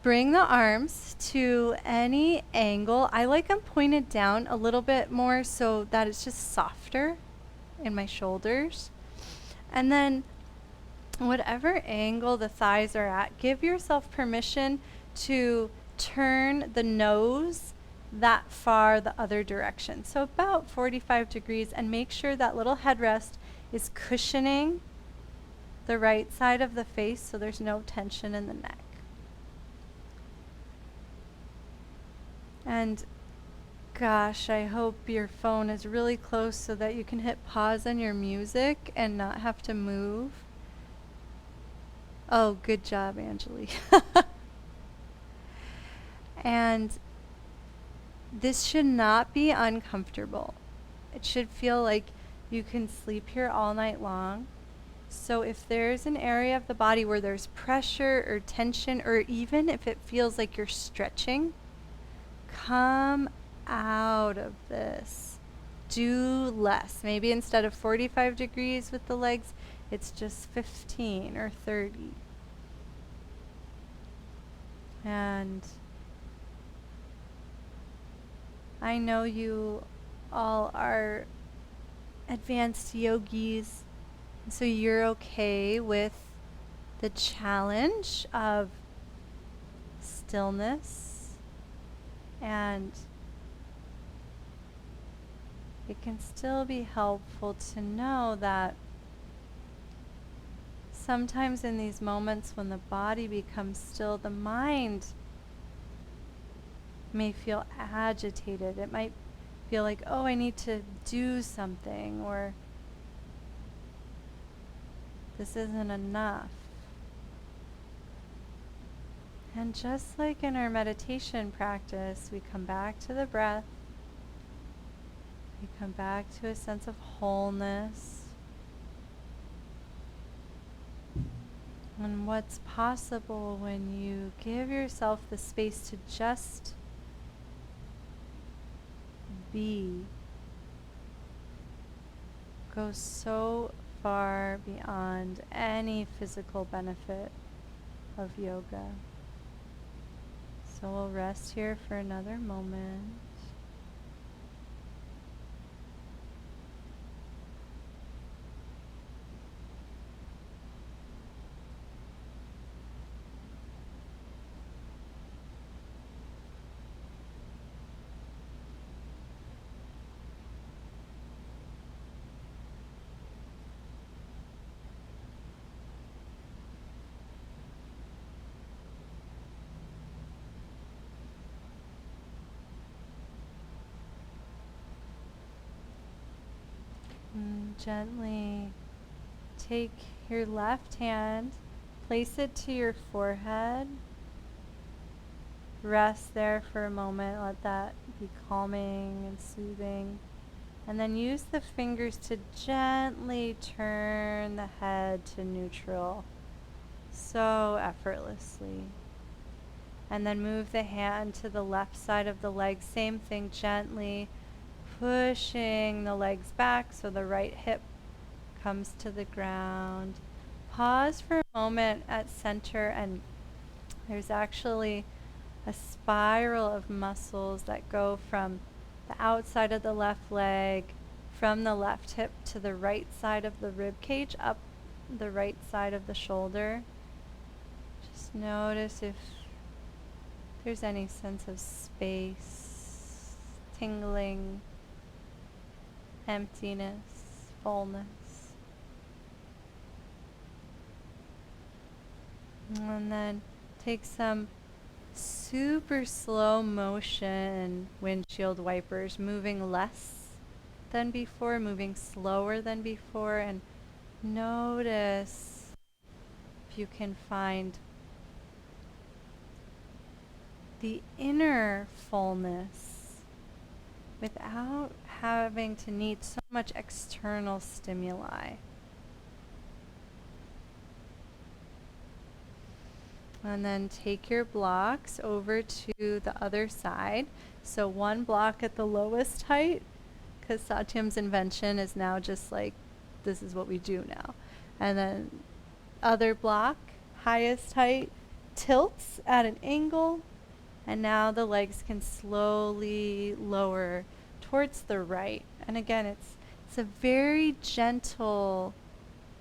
Speaker 1: Bring the arms to any angle. I like them pointed down a little bit more so that it's just softer in my shoulders. And then whatever angle the thighs are at, give yourself permission to turn the nose that far the other direction. So about 45 degrees, and make sure that little headrest is cushioning the right side of the face so there's no tension in the neck. And gosh, I hope your phone is really close so that you can hit pause on your music and not have to move. Oh, good job, Angeli. And this should not be uncomfortable. It should feel like you can sleep here all night long. So if there's an area of the body where there's pressure or tension, or even if it feels like you're stretching, come out of this. Do less. Maybe instead of 45 degrees with the legs, it's just 15 or 30. And I know you all are advanced yogis, so you're okay with the challenge of stillness And it can still be helpful to know that sometimes in these moments when the body becomes still, the mind may feel agitated. It might feel like, oh, I need to do something, or this isn't enough. And just like in our meditation practice, we come back to the breath. We come back to a sense of wholeness and what's possible when you give yourself the space to just be. Goes so far beyond any physical benefit of yoga. So we'll rest here for another moment. And gently take your left hand, place it to your forehead. Rest there for a moment, let that be calming and soothing. And then use the fingers to gently turn the head to neutral, so effortlessly. And then move the hand to the left side of the leg, same thing, gently pushing the legs back so the right hip comes to the ground. Pause for a moment at center, and there's actually a spiral of muscles that go from the outside of the left leg, from the left hip to the right side of the rib cage, up the right side of the shoulder. Just notice if there's any sense of space, tingling, emptiness, fullness. And then take some super slow motion windshield wipers, moving less than before, moving slower than before, and notice if you can find the inner fullness without having to need so much external stimuli. And then take your blocks over to the other side. So one block at the lowest height, because Satyam's invention is now just like, this is what we do now. And then other block, highest height, tilts at an angle. And now the legs can slowly lower towards the right. And again, it's a very gentle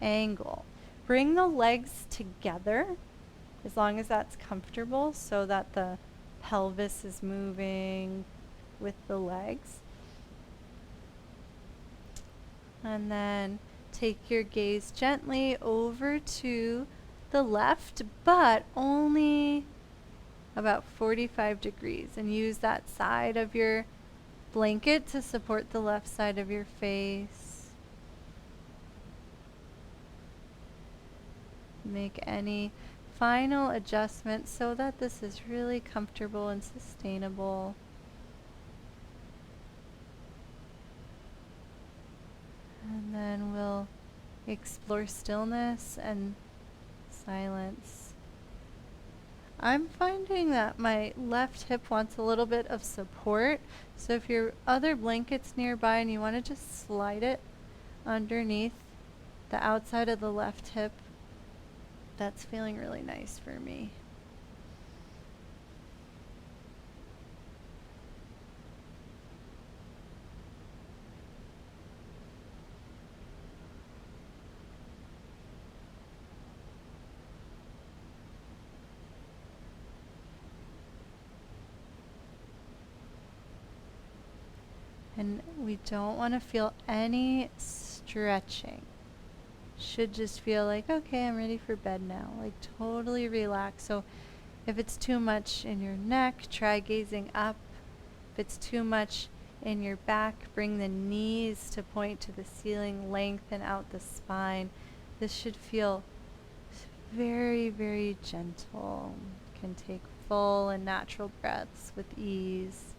Speaker 1: angle. Bring the legs together, as long as that's comfortable, so that the pelvis is moving with the legs. And then take your gaze gently over to the left, but only about 45 degrees, and use that side of your blanket to support the left side of your face. Make any final adjustments so that this is really comfortable and sustainable. And then we'll explore stillness and silence. I'm finding that my left hip wants a little bit of support. So if your other blanket's nearby and you want to just slide it underneath the outside of the left hip, that's feeling really nice for me. And we don't want to feel any stretching. Should just feel like, okay, I'm ready for bed now. Like totally relax. So if it's too much in your neck, try gazing up. If it's too much in your back, bring the knees to point to the ceiling, lengthen out the spine. This should feel very, very gentle. You can take full and natural breaths with ease.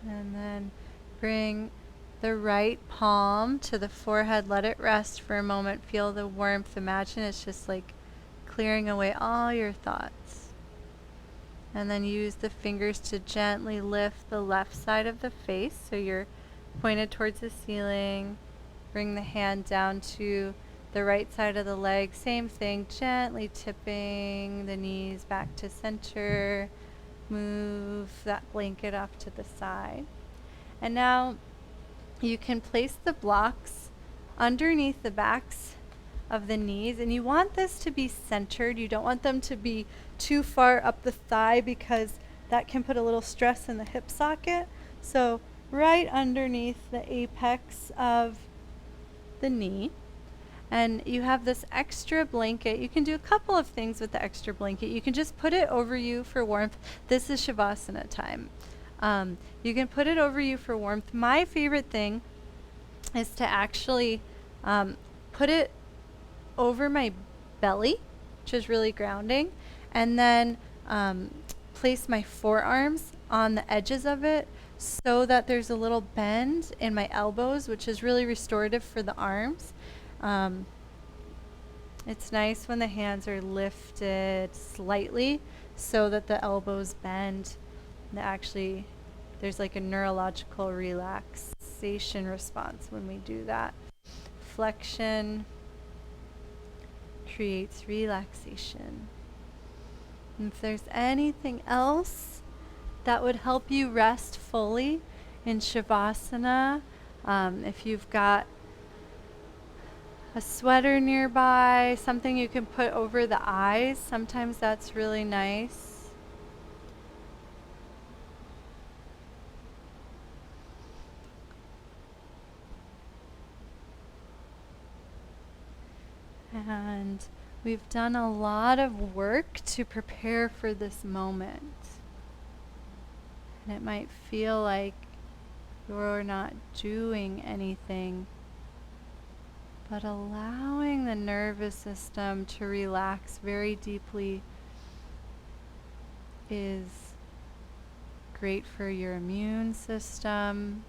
Speaker 1: And then bring the right palm to the forehead. Let it rest for a moment. Feel the warmth. Imagine it's just like clearing away all your thoughts. And then use the fingers to gently lift the left side of the face. So you're pointed towards the ceiling. Bring the hand down to the right side of the leg. Same thing, gently tipping the knees back to center. Move that blanket off to the side. And now you can place the blocks underneath the backs of the knees, and you want this to be centered. You don't want them to be too far up the thigh because that can put a little stress in the hip socket. So right underneath the apex of the knee. And you have this extra blanket. You can do a couple of things with the extra blanket. You can just put it over you for warmth. This is Shavasana time. You can put it over you for warmth. My favorite thing is to actually put it over my belly, which is really grounding, and then place my forearms on the edges of it so that there's a little bend in my elbows, which is really restorative for the arms. It's nice when the hands are lifted slightly so that the elbows bend. Actually, there's like a neurological relaxation response when we do that. Flexion creates relaxation. And if there's anything else that would help you rest fully in Shavasana, if you've got a sweater nearby, something you can put over the eyes, sometimes that's really nice. And we've done a lot of work to prepare for this moment. And it might feel like you're not doing anything, but allowing the nervous system to relax very deeply is great for your immune system.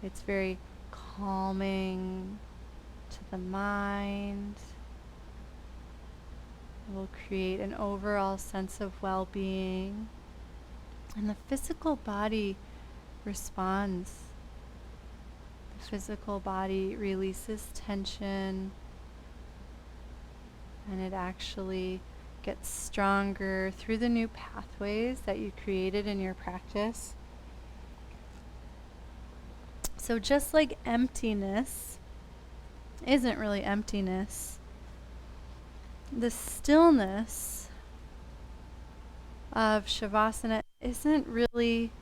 Speaker 1: It's very calming to the mind. It will create an overall sense of well-being. And the physical body responds. The physical body releases tension, and it actually gets stronger through the new pathways that you created in your practice. So just like emptiness isn't really emptiness, the stillness of Shavasana isn't really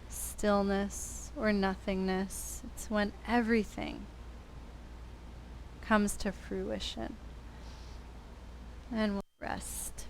Speaker 1: stillness or nothingness. It's when everything comes to fruition. And we'll rest.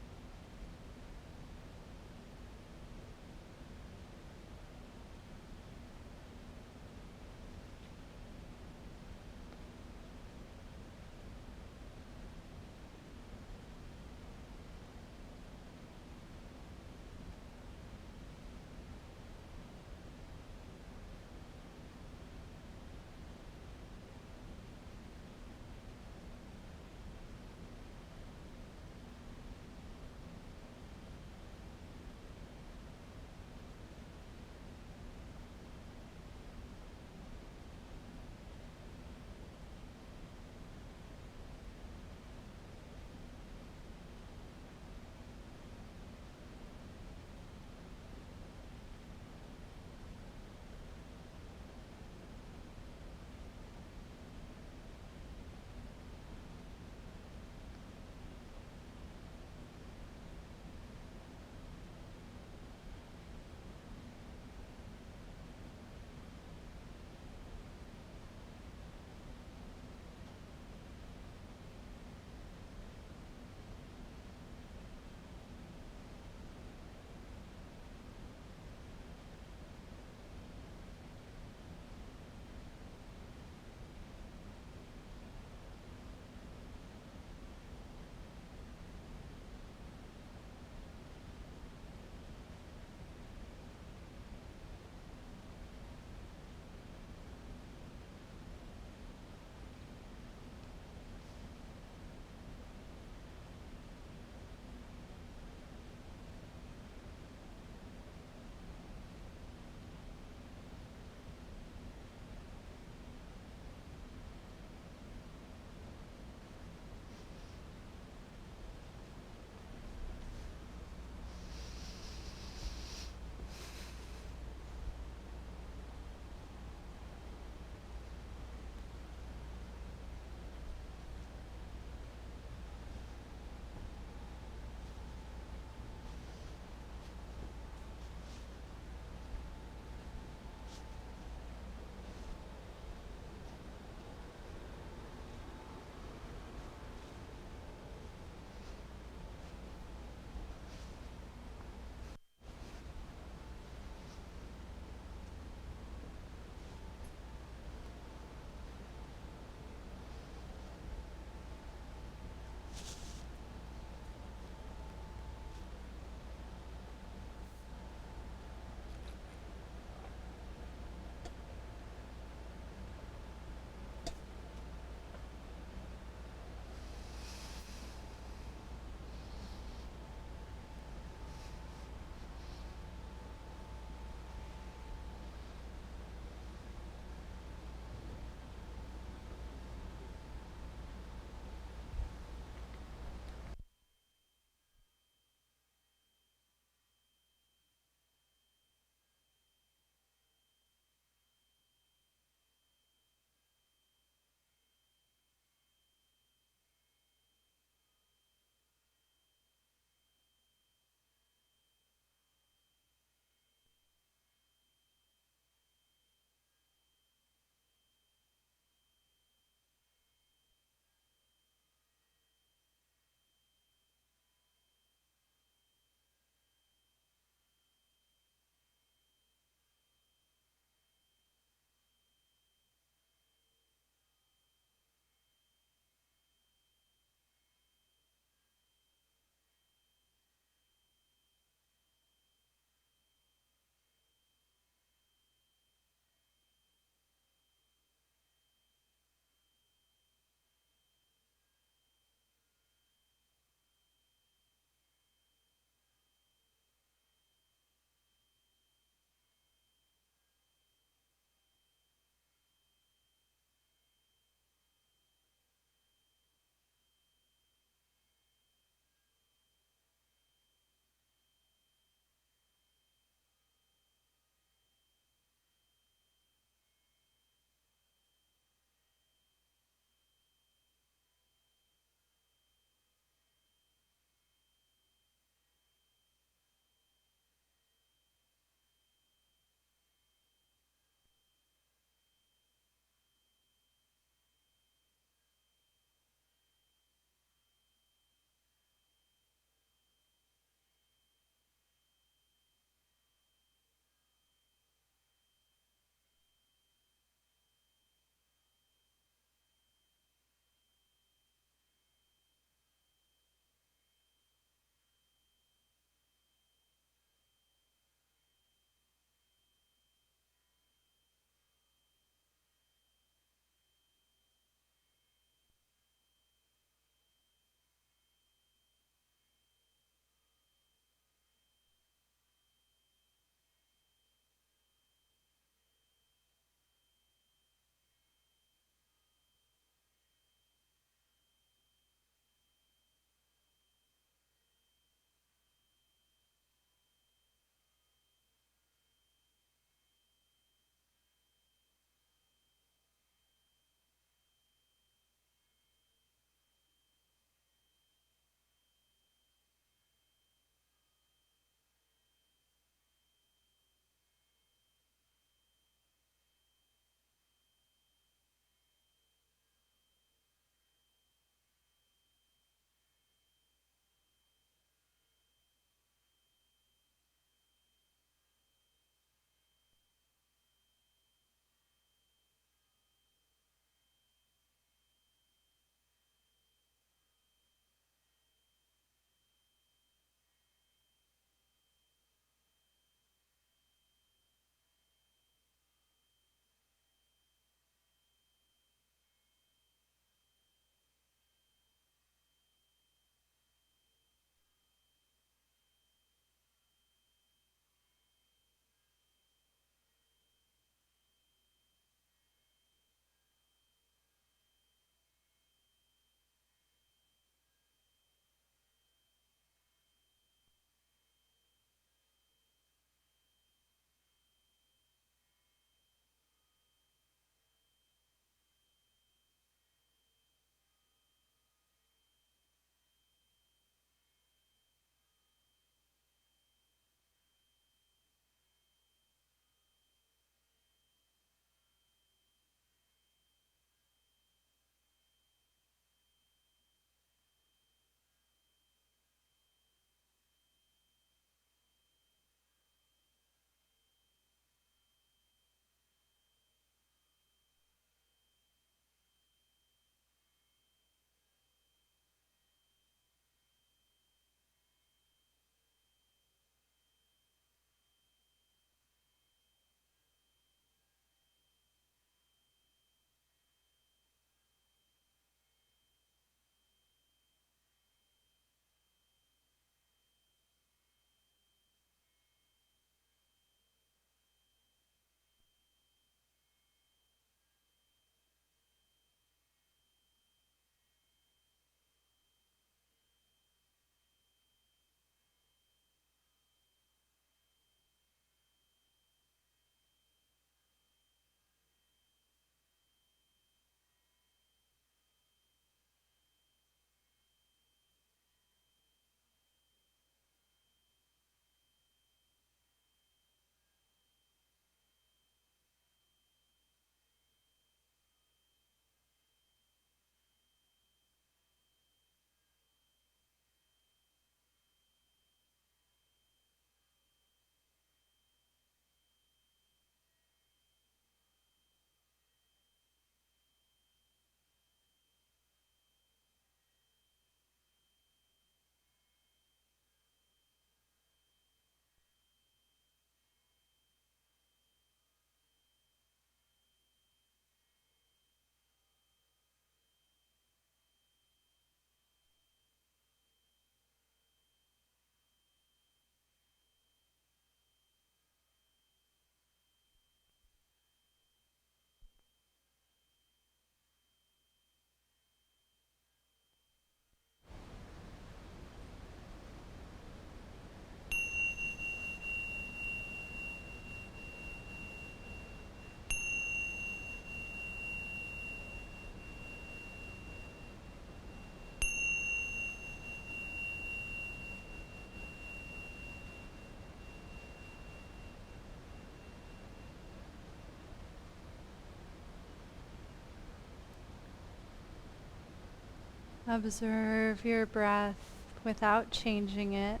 Speaker 1: Observe your breath without changing it.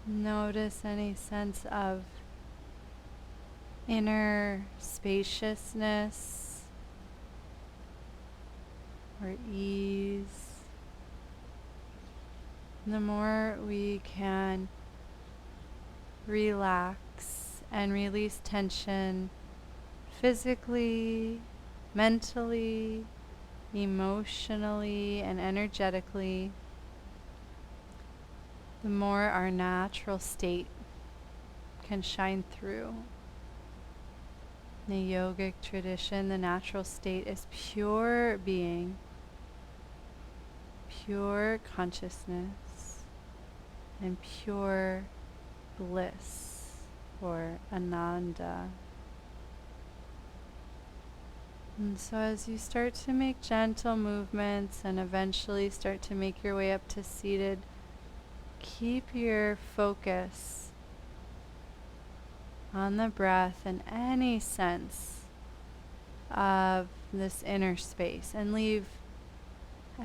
Speaker 1: Notice any sense of inner spaciousness or ease. The more we can relax and release tension physically, mentally, emotionally, and energetically, the more our natural state can shine through. In the yogic tradition, the natural state is pure being, pure consciousness, and pure bliss or ananda. And so as you start to make gentle movements and eventually start to make your way up to seated, keep your focus on the breath and any sense of this inner space and leave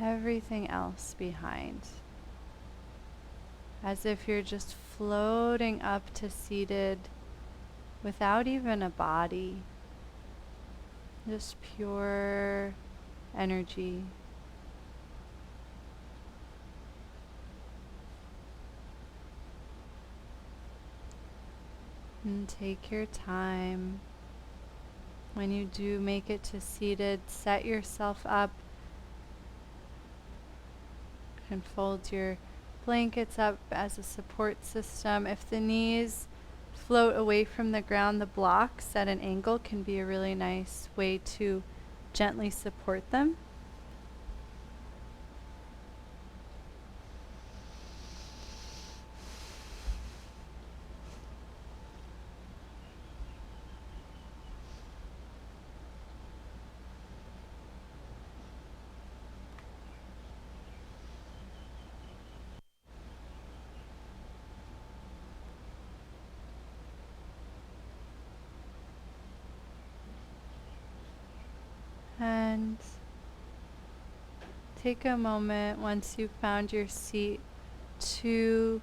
Speaker 1: everything else behind. As if you're just floating up to seated without even a body, just pure energy. And take your time. When you do make it to seated, set yourself up and fold your blankets up as a support system. If the knees float away from the ground, the blocks at an angle can be a really nice way to gently support them. And take a moment once you've found your seat to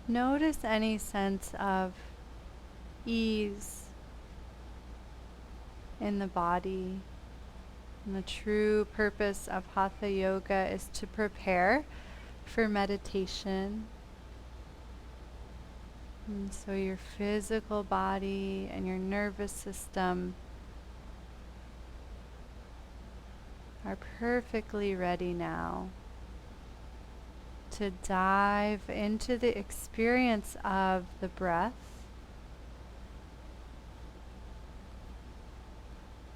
Speaker 1: notice any sense of ease in the body. And the true purpose of Hatha Yoga is to prepare for meditation. And so your physical body and your nervous system are perfectly ready now to dive into the experience of the breath.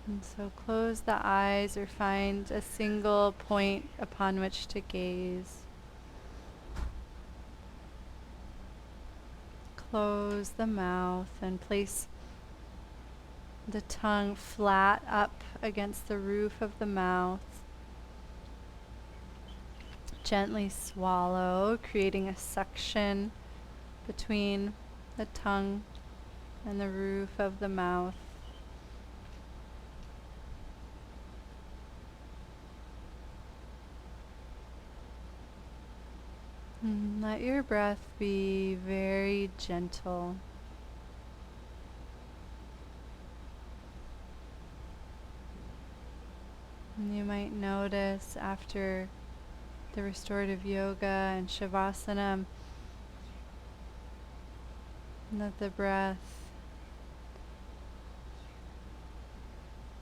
Speaker 1: And so close the eyes or find a single point upon which to gaze. Close the mouth and place the tongue flat up against the roof of the mouth. Gently swallow, creating a suction between the tongue and the roof of the mouth. And let your breath be very gentle. And you might notice after the restorative yoga and savasana that the breath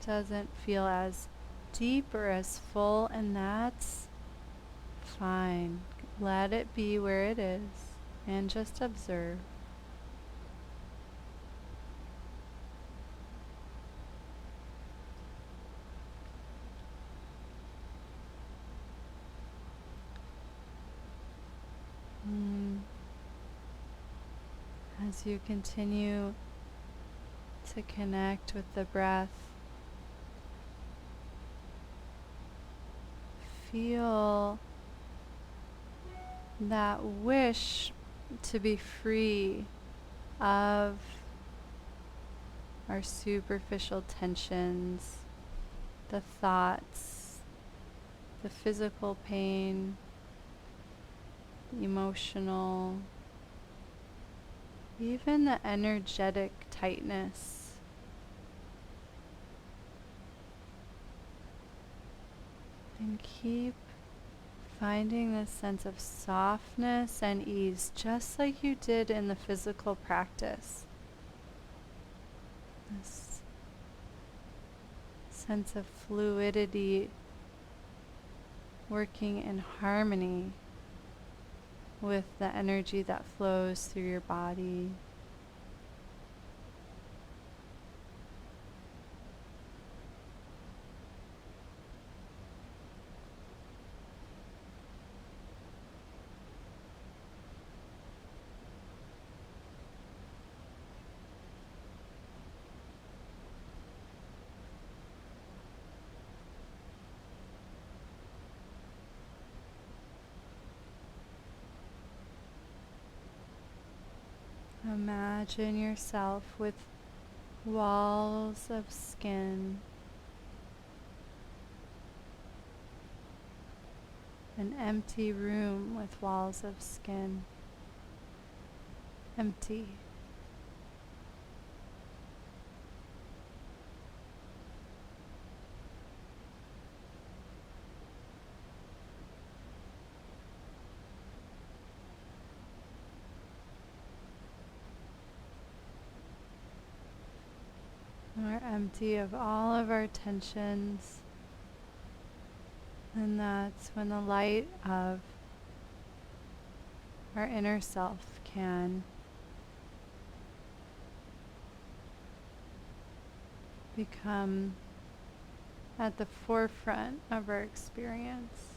Speaker 1: doesn't feel as deep or as full, and that's fine. Let it be where it is and just observe. As you continue to connect with the breath, feel that wish to be free of our superficial tensions, the thoughts, the physical pain, the emotional, even the energetic tightness. And keep finding this sense of softness and ease, just like you did in the physical practice. This sense of fluidity working in harmony with the energy that flows through your body. Imagine yourself with walls of skin, an empty room with walls of skin, empty. We're empty of all of our tensions, and that's when the light of our inner self can become at the forefront of our experience.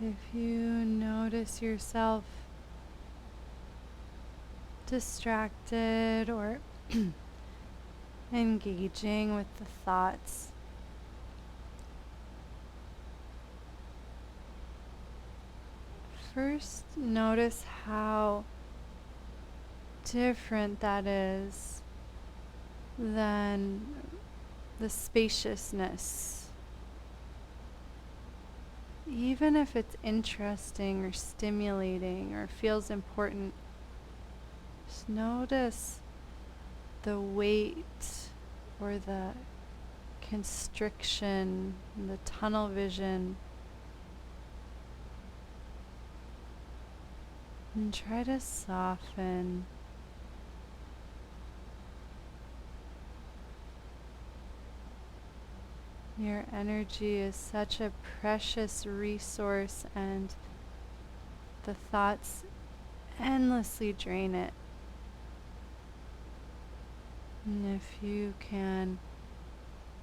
Speaker 1: If you notice yourself distracted or engaging with the thoughts, first notice how different that is than the spaciousness. Even if it's interesting or stimulating or feels important, just notice the weight or the constriction, the tunnel vision, and try to soften. Your energy is such a precious resource, and the thoughts endlessly drain it. And if you can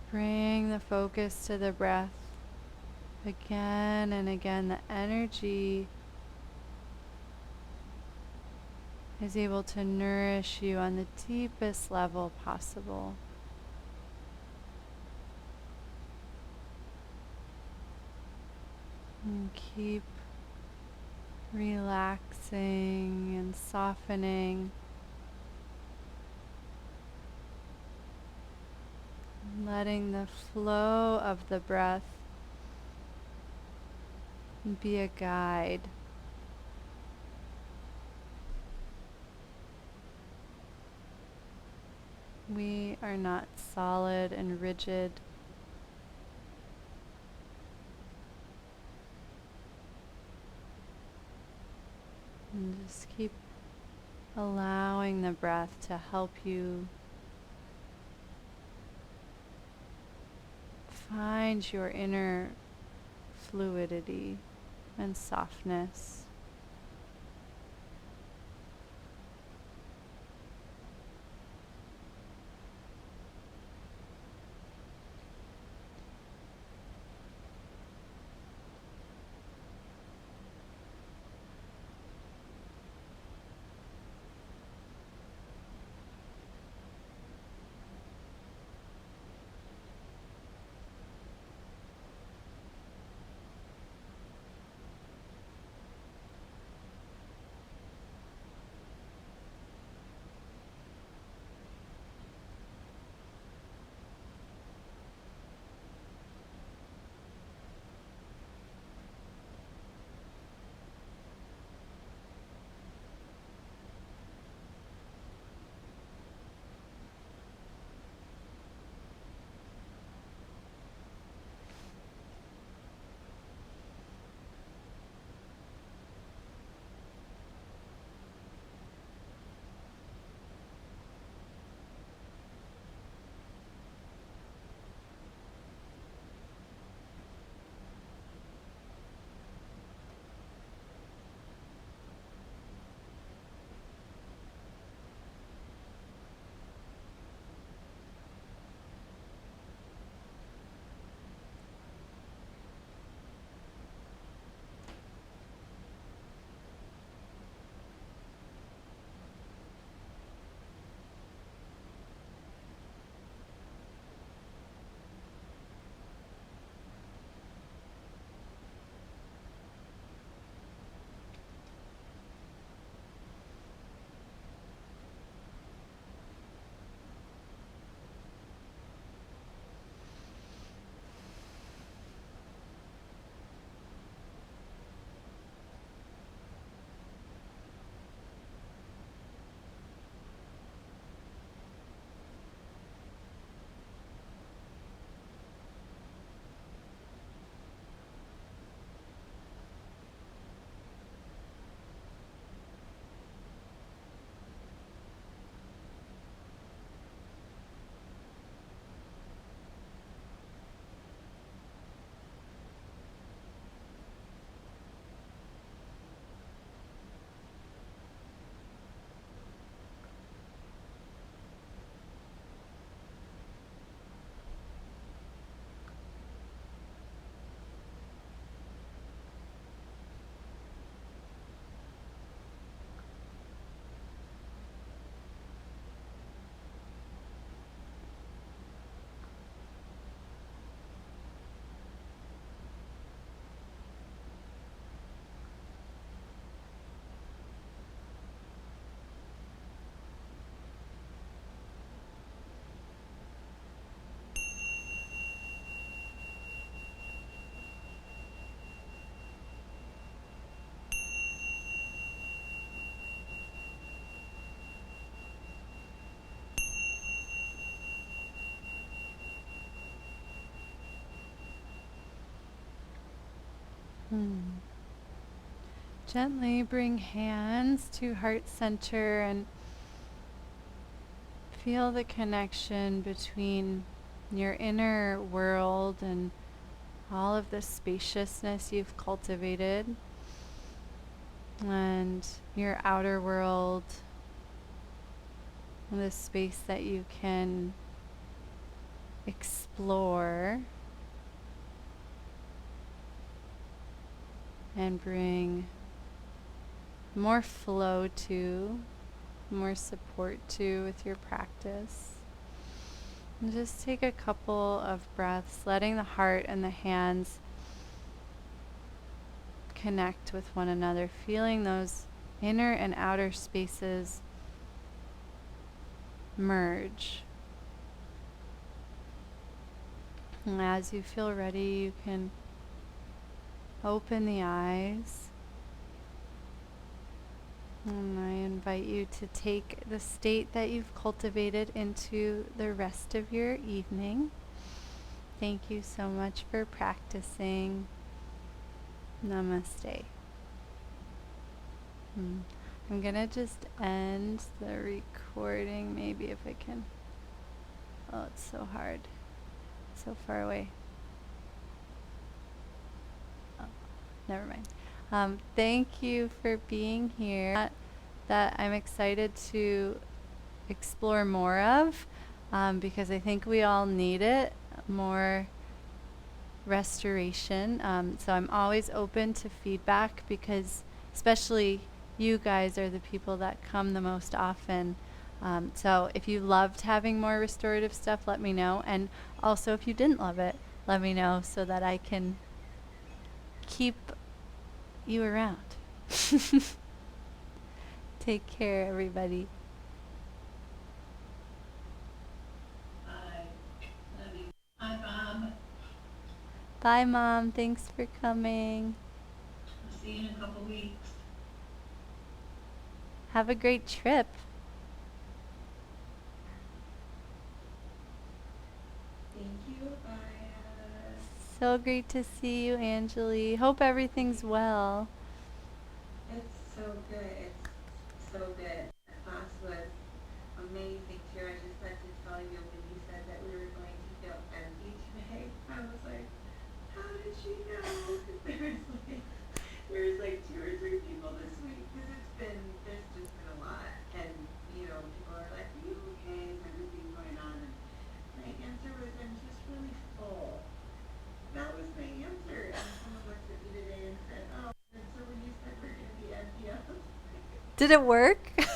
Speaker 1: bring the focus to the breath again and again, the energy is able to nourish you on the deepest level possible. And keep relaxing and softening, letting the flow of the breath be a guide. We are not solid and rigid. And just keep allowing the breath to help you find your inner fluidity and softness. Hmm. Gently bring hands to heart center and feel the connection between your inner world and all of the spaciousness you've cultivated and your outer world, the space that you can explore and bring more flow to, more support to with your practice. And just take a couple of breaths, letting the heart and the hands connect with one another, feeling those inner and outer spaces merge. And as you feel ready, you can open the eyes. And I invite you to take the state that you've cultivated into the rest of your evening. Thank you so much for practicing. Namaste. I'm gonna just end the recording, maybe if I can. Oh, it's so hard. So far away. Oh, never mind. Thank you for being here. That I'm excited to explore more of because I think we all need it, more restoration. So I'm always open to feedback because especially you guys are the people that come the most often. So if you loved having more restorative stuff, let me know. And also if you didn't love it, let me know so that I can keep you around. Take care, everybody.
Speaker 2: Bye. Love you. Bye, Bob.
Speaker 1: Bye, Mom. Thanks for coming.
Speaker 2: I'll see you in a couple weeks.
Speaker 1: Have a great trip.
Speaker 2: Thank you. Bye.
Speaker 1: So great to see you, Angeli. Hope everything's well.
Speaker 2: It's so good. It's so good. The class was amazing too. I just had to tell you when you said that we were going to feel empty today. I was like, how did she know? There was like two or three people this week because there's just been a lot, and people are like, are you okay? Is everything going on? And my answer was, I'm just really full. That was my answer. And someone looked at me today and said, oh, and so when you said we're going to be empty, I was like,
Speaker 1: Did it work?
Speaker 2: yes.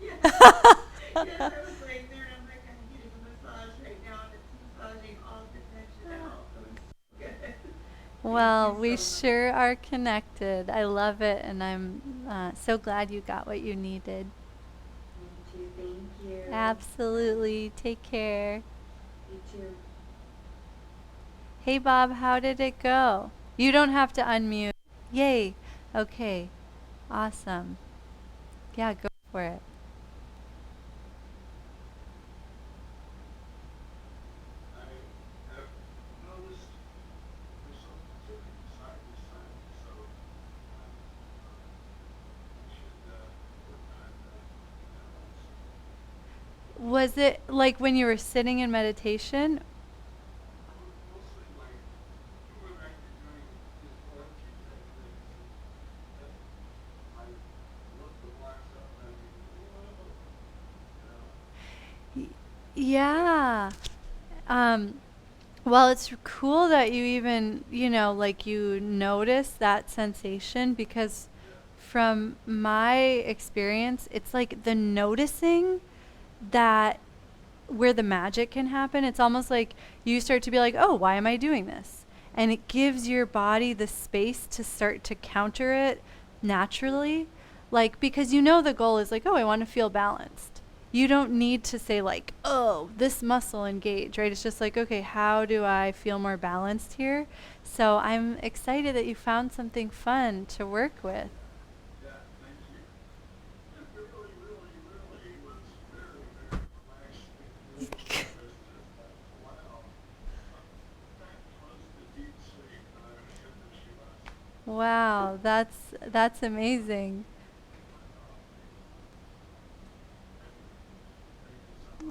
Speaker 2: Yes, I was laying there and I'm like, I'm getting a massage right now and it's massaging all the tension out. It was so good. Thank you
Speaker 1: Well, we
Speaker 2: so much.
Speaker 1: sure are connected. I love it, and I'm so glad you got what you needed.
Speaker 2: Me too. Thank you.
Speaker 1: Absolutely. Take care.
Speaker 2: You too.
Speaker 1: Hey, Bob, how did it go? You don't have to unmute. Yay. Okay. Awesome. Yeah, go for it.
Speaker 2: I have noticed there's something tipping side to side, so we should work on balance.
Speaker 1: Was it like when you were sitting in meditation?
Speaker 2: Mostly like when I've been doing his poetry type things, and I look the blocks up and I think, whoa, you know.
Speaker 1: Y- Yeah. Um, well, it's cool that you even, like you notice that sensation because
Speaker 2: Yeah.
Speaker 1: from my experience, it's like the noticing that where the magic can happen. It's almost like you start to be like, oh, why am I doing this? And it gives your body the space to start to counter it
Speaker 2: Yeah.
Speaker 1: naturally. Like, because you know the goal is like, oh, I want to feel balanced. You don't need to say, like, oh, this muscle engage, right? It's just like, okay, how do I feel more balanced here? So I'm excited that you found something fun to work with.
Speaker 2: Yeah. Yeah. Thank you. And it really, really, really was very, very relaxing. I was just like, wow. That close to deep sleep, and I was in the Shiva.
Speaker 1: Wow, that's amazing.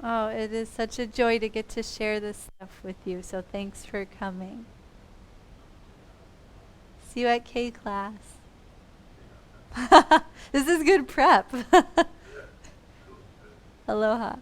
Speaker 1: Oh, it is such a joy to get to share this stuff with you. So thanks for coming. See you at K class. This is good prep. Aloha.